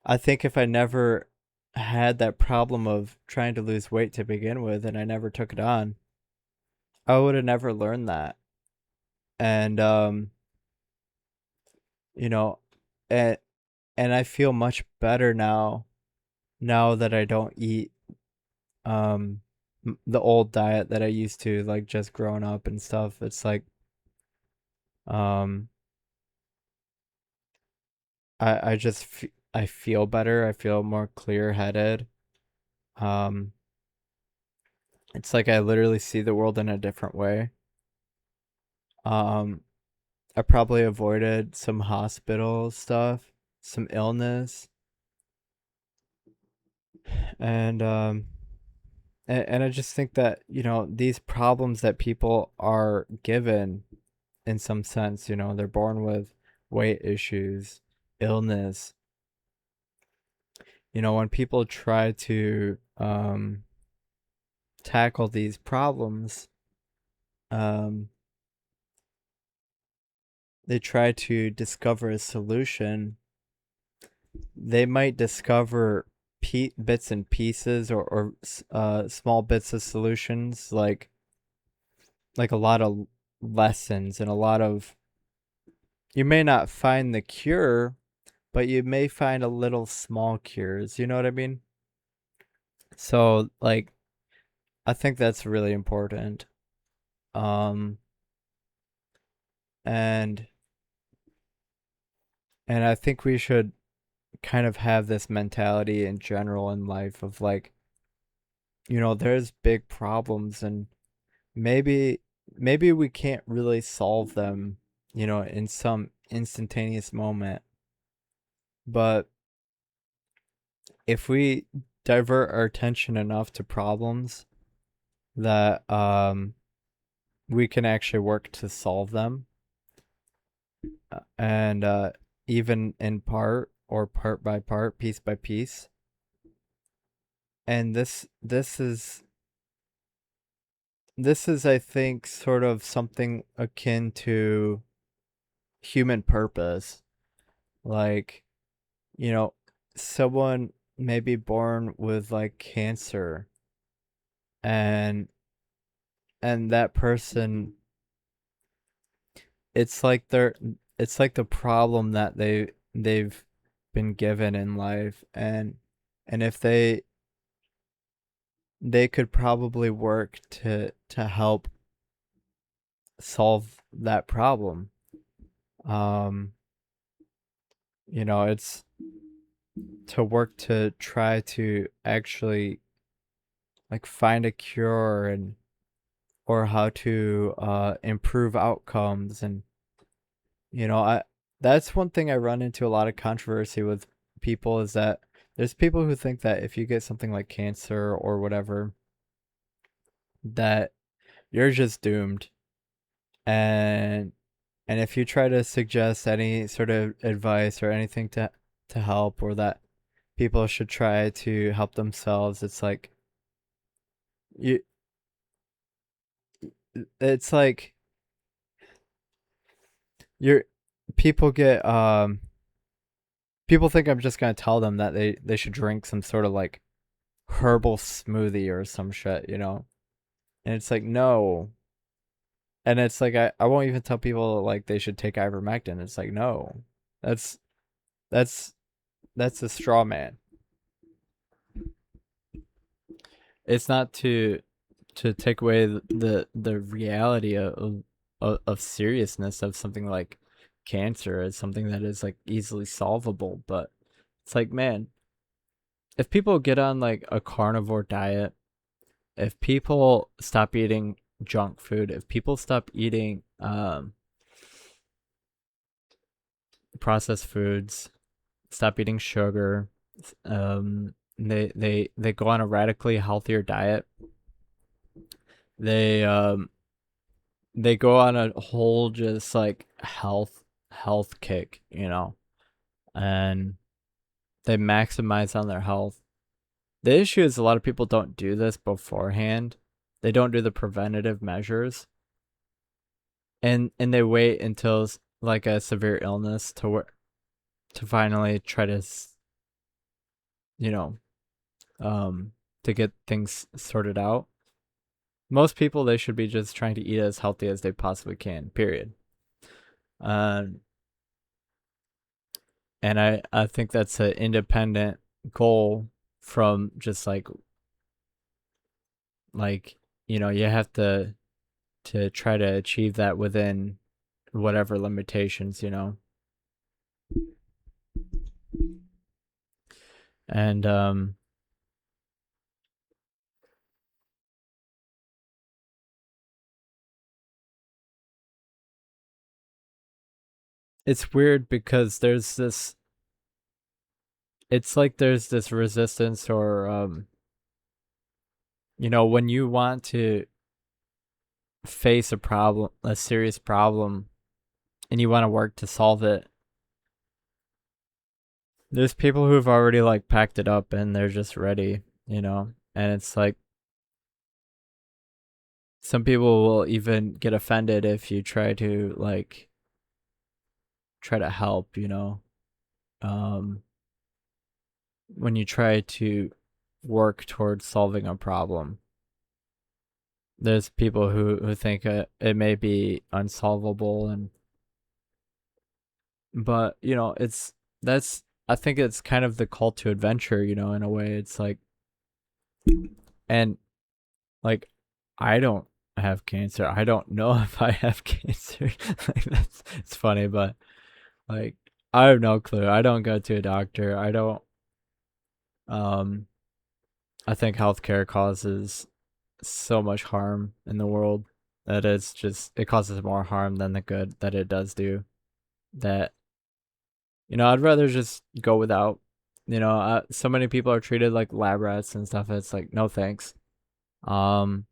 I think, if I never had that problem of trying to lose weight to begin with and I never took it on, I would have never learned that. And you know, and I feel much better now that I don't eat um the old diet that I used to, like just growing up and stuff. It's like um I feel better. I feel more clear-headed. Um it's like I literally see the world in a different way. Um I probably avoided some hospital stuff, some illness, and and I just think that, these problems that people are given, in some sense, they're born with weight issues, illness. When people try to tackle these problems, um, they try to discover a solution. They might discover bits and pieces, or small bits of solutions, like a lot of lessons and a lot of. You may not find the cure, but you may find a little small cures. You know what I mean? So, like, I think that's really important. Um, and I think we should kind of have this mentality in general in life of like, there's big problems, and maybe we can't really solve them, in some instantaneous moment. But if we divert our attention enough to problems that we can actually work to solve them, and even in part. or part by part, piece by piece. And this is I think sort of something akin to human purpose. Like, you know, someone may be born with like cancer, and that person, it's like they're it's like the problem that they've been given in life, and if they could probably work to help solve that problem. um it's to work to try to actually like find a cure, and or how to improve outcomes. And I that's one thing I run into a lot of controversy with people, is that there's people who think that if you get something like cancer or whatever, that you're just doomed. and if you try to suggest any sort of advice or anything to help, or that people should try to help themselves, it's like you it's like you're people get people think I'm just gonna tell them that they should drink some sort of like herbal smoothie or some shit. And it's like, no. And it's like I won't even tell people like they should take ivermectin. It's like, no. That's that's that's a straw man. It's not to take away the reality of seriousness of something like cancer as something that is like easily solvable. But it's like, man, if people get on like a carnivore diet, if people stop eating junk food, if people stop eating processed foods, stop eating sugar, they go on a radically healthier diet, they they go on a whole just like health kick, and they maximize on their health. The issue is a lot of people don't do this beforehand. They don't do the preventative measures, and they wait until like a severe illness to finally try to you know to get things sorted out. Most people, they should be just trying to eat as healthy as they possibly can. Period. Um, and I think that's an independent goal from just like you have to try to achieve that within whatever limitations. And it's weird because it's like there's this resistance, or when you want to face a serious problem, and you want to work to solve it, there's people who've already like packed it up and they're just ready. And it's like some people will even get offended if you try to help. Um, when you try to work towards solving a problem, there's people who think it may be unsolvable, but that's I think it's kind of the call to adventure. In a way, it's like, and like, I don't have cancer. I don't know if I have cancer. Like, it's funny, but like, I have no clue. I don't go to a doctor. I don't. Um, I think healthcare causes so much harm in the world that it causes more harm than the good that it does do. That I'd rather just go without. So many people are treated like lab rats and stuff. It's like, no thanks. Um,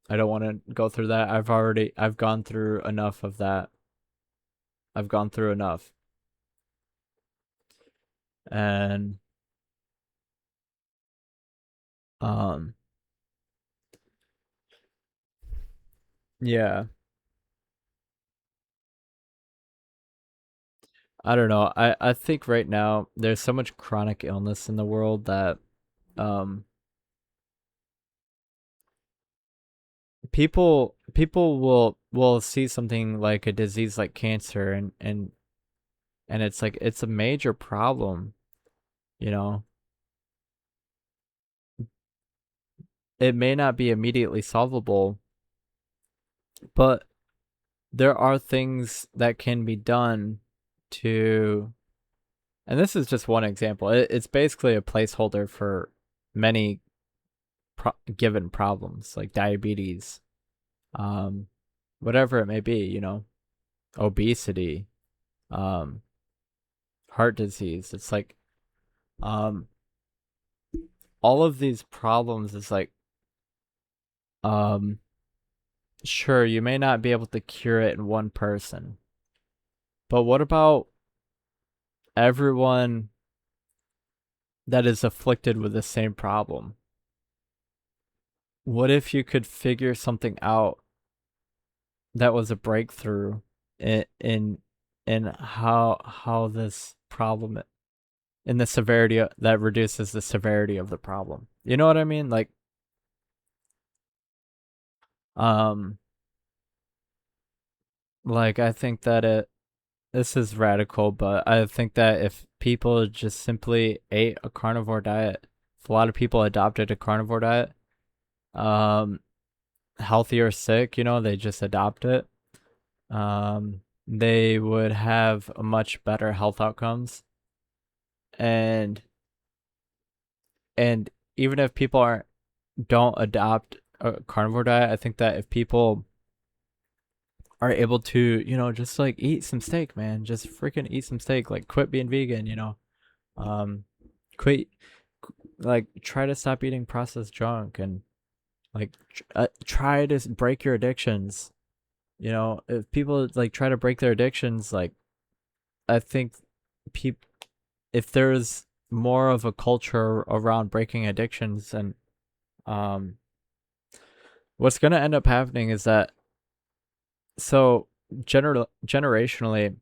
I don't want to go through that. I've gone through enough of that. I've gone through enough. And um yeah, I don't know. I think right now there's so much chronic illness in the world that um people will see something like a disease like cancer, and it's like it's a major problem, you know. It may not be immediately solvable, but there are things that can be done to, and this is just one example. It's basically a placeholder for many given problems like diabetes, um, whatever it may be, obesity, um, heart disease. It's like um, all of these problems is like, um, sure, you may not be able to cure it in one person, but what about everyone that is afflicted with the same problem? What if you could figure something out that was a breakthrough in in how this problem, in the severity that reduces the severity of the problem? You know what I mean? Um like I think that it this is radical, but I think that if people just simply ate a carnivore diet, if a lot of people adopted a carnivore diet, um healthy or sick, they just adopt it, they would have a much better health outcomes. And and even if people aren't don't adopt a carnivore diet, I think that if people are able to, just like eat some steak, man, just freaking eat some steak, like quit being vegan, um, quit, like try to stop eating processed junk, and like try to break your addictions. If people like try to break their addictions, like I think people, if there's more of a culture around breaking addictions, and um what's going to end up happening is that, so generationally,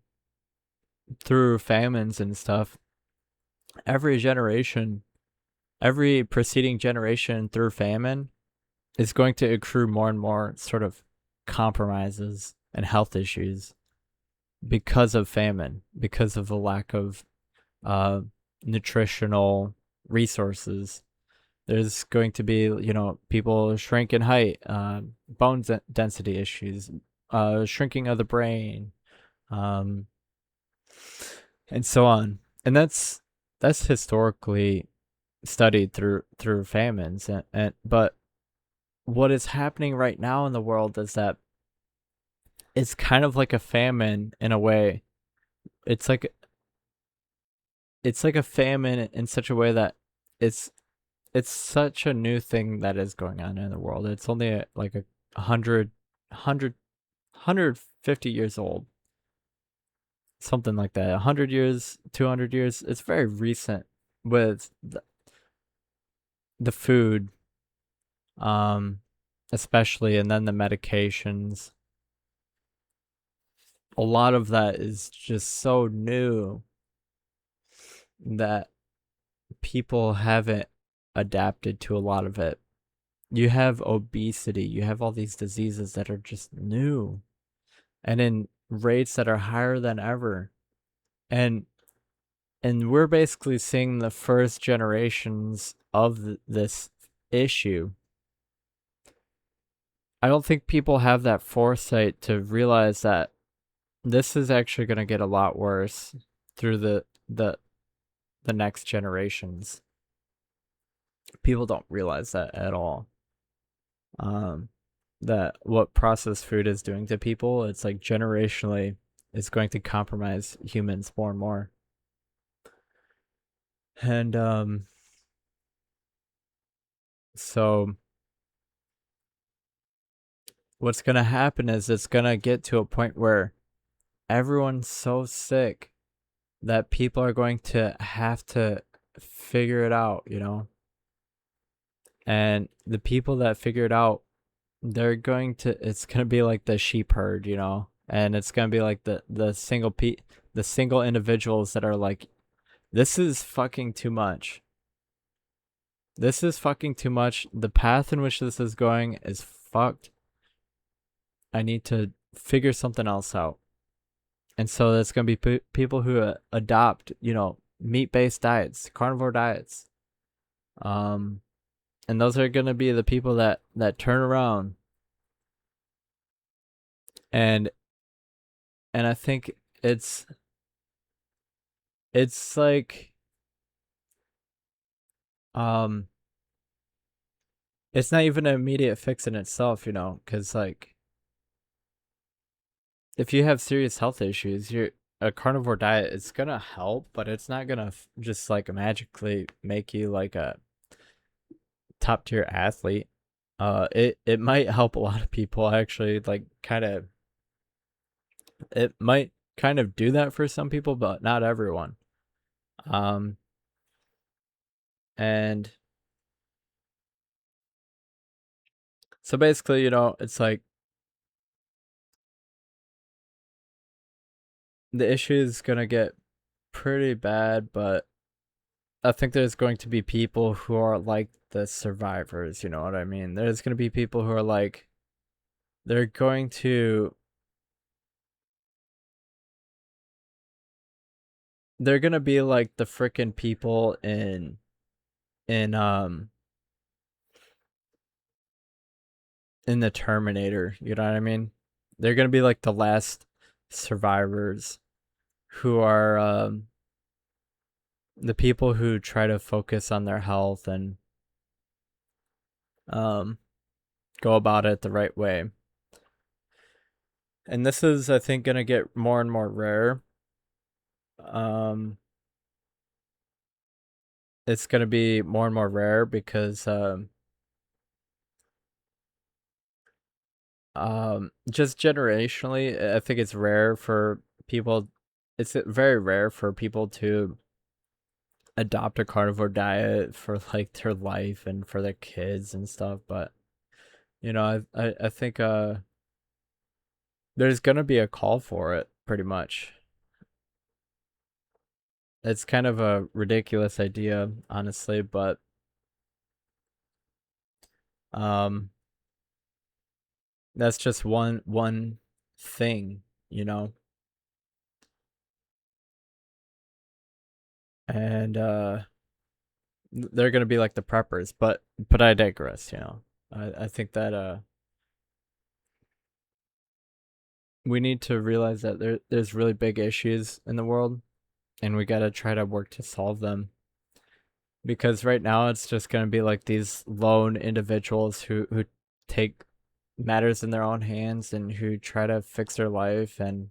through famines and stuff, every generation, every preceding generation through famine is going to accrue more and more sort of compromises and health issues because of famine, because of the lack of uh, nutritional resources. There's going to be, people shrink in height, bone density issues, shrinking of the brain, um, and so on. And that's historically studied through famines, and but what is happening right now in the world is that it's kind of like a famine in a way. It's like it's like a famine in such a way that it's it's such a new thing that is going on in the world. It's only like a hundred 150 years old, something like that. 100 years, 200 years. It's very recent with the food, um, especially, and then the medications. A lot of that is just so new that people haven't adapted to a lot of it. You have obesity, you have all these diseases that are just new and in rates that are higher than ever. And we're basically seeing the first generations of this issue. I don't think people have that foresight to realize that this is actually going to get a lot worse through the next generations. People don't realize that at all. Um, that what processed food is doing to people, it's like generationally, it's going to compromise humans more and more. And so what's going to happen is it's going to get to a point where everyone's so sick that people are going to have to figure it out, and the people that figure it out, it's going to be like the sheep herd, and it's going to be like the single individuals that are like, this is fucking too much. This is fucking too much. The path in which this is going is fucked. I need to figure something else out. And so there's going to be people who adopt, meat-based diets, carnivore diets. Um, and those are going to be the people that turn around, and I think it's like, um it's not even an immediate fix in itself, because like, if you have serious health issues, a carnivore diet is gonna help, but it's not gonna just like magically make you like a top tier athlete. It might help a lot of people actually, like kind of. It might kind of do that for some people, but not everyone. Um, and so basically, it's like the issue is gonna get pretty bad, but I think there's going to be people who are like the survivors, you know what I mean? There's going to be people who are like, they're going to they're going to be like the freaking people in um in the Terminator, you know what I mean? They're going to be like the last survivors, who are the people who try to focus on their health and um go about it the right way. And this is, I think, going to get more and more rare. Um it's going to be more and more rare because just generationally, I think it's rare for people. It's very rare for people to adopt a carnivore diet for like their life and for their kids and stuff. But I think there's gonna be a call for it, pretty much. It's kind of a ridiculous idea, honestly, but um that's just one thing, you know. And they're gonna be like the preppers, but I digress. I think that we need to realize that there's really big issues in the world, and we gotta try to work to solve them. Because right now it's just gonna be like these lone individuals who take matters in their own hands and who try to fix their life, and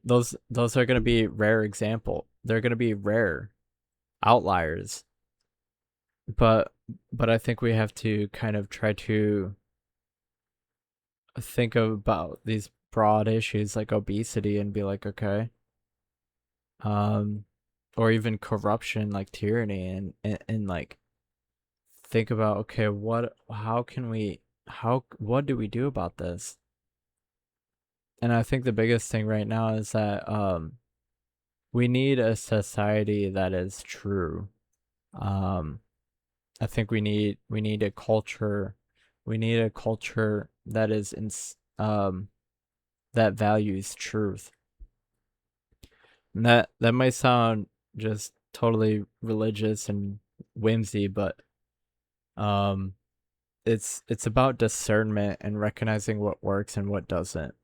those are gonna be rare example. They're gonna be rare outliers, but I think we have to kind of try to think about these broad issues like obesity and be like, okay, um, or even corruption like tyranny, and like think about, okay, how can we, what do we do about this? And I think the biggest thing right now is that we need a society that is true. Um, I think we need a culture. We need a culture that is that values truth. And that might sound just totally religious and whimsy, but um it's about discernment and recognizing what works and what doesn't.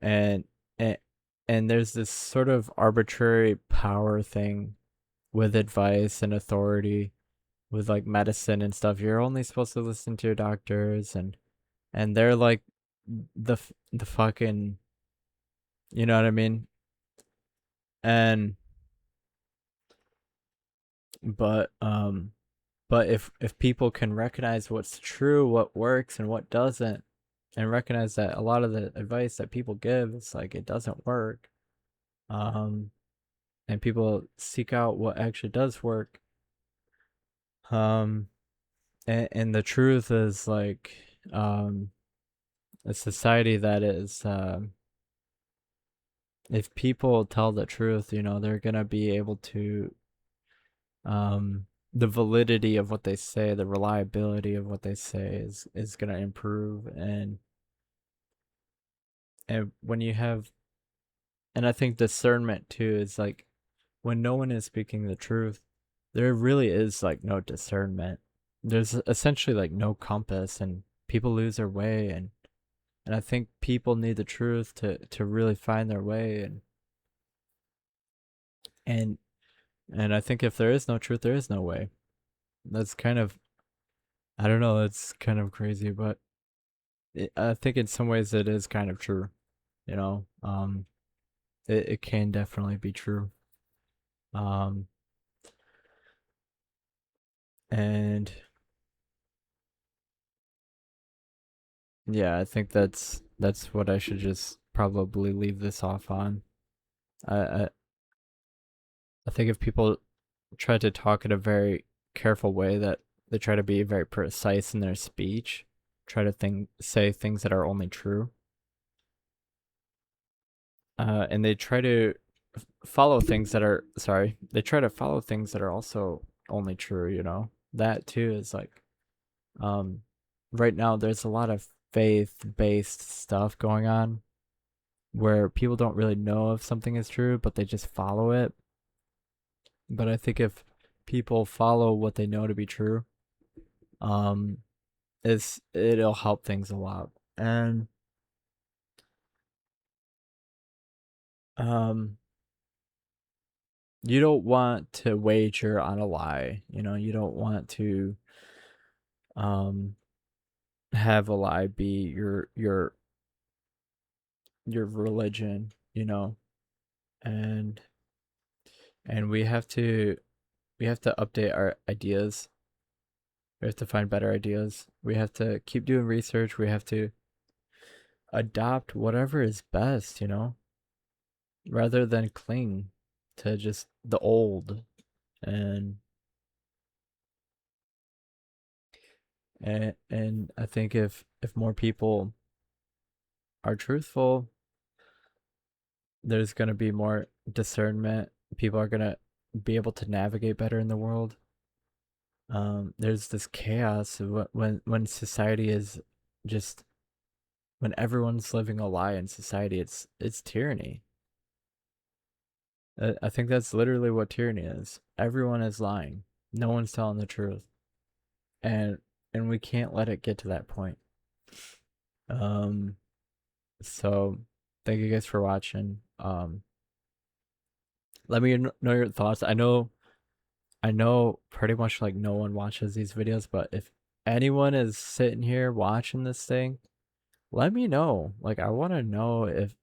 And and, and there's this sort of arbitrary power thing with advice and authority, with like medicine and stuff. You're only supposed to listen to your doctors, and they're like the fucking, you know what I mean? And but if people can recognize what's true, what works and what doesn't, and recognize that a lot of the advice that people give is like, it doesn't work, um, and people seek out what actually does work. Um, and the truth is like um, a society that is if people tell the truth, they're gonna be able to the validity of what they say, the reliability of what they say is gonna improve, and when you have, and I think discernment too is like when no one is speaking the truth, there really is like no discernment. There's essentially like no compass, and people lose their way, and I think people need the truth to really find their way, and and I think if there is no truth, there is no way. That's kind of, I don't know, it's kind of crazy, but I think in some ways it is kind of true, you know. It can definitely be true. Um and yeah, I think that's what I should just probably leave this off on. I I think if people try to talk in a very careful way, that they try to be very precise in their speech, try to say things that are only true, and they try to follow things that are, sorry, they try to follow things that are also only true. That too is like, um, right now there's a lot of faith-based stuff going on where people don't really know if something is true, but they just follow it. But I think if people follow what they know to be true, um, it'll help things a lot. And um, you don't want to wager on a lie. You don't want to um have a lie be your religion. And and we have to update our ideas. We have to find better ideas. We have to keep doing research. We have to adopt whatever is best, rather than cling to just the old. And and I think if more people are truthful, there's going to be more discernment. People are going to be able to navigate better in the world. There's this chaos when society is just, when everyone's living a lie in society, it's tyranny. I think that's literally what tyranny is. Everyone is lying. No one's telling the truth, and and we can't let it get to that point. Um, so thank you guys for watching. Let me know your thoughts. I know pretty much like no one watches these videos, but if anyone is sitting here watching this thing, let me know. Like I want to know if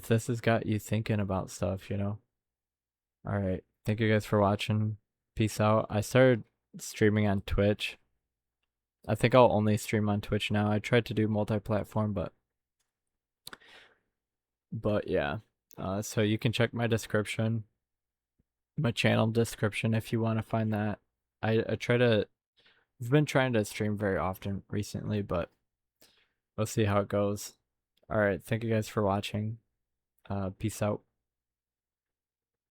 this has got you thinking about stuff. All right. Thank you guys for watching. Peace out. I started streaming on Twitch. I think I'll only stream on Twitch now. I tried to do multi-platform, but yeah. So you can check my description, my channel description if you want to find that. I try to I've been trying to stream very often recently, but we'll see how it goes. All right, thank you guys for watching. Peace out.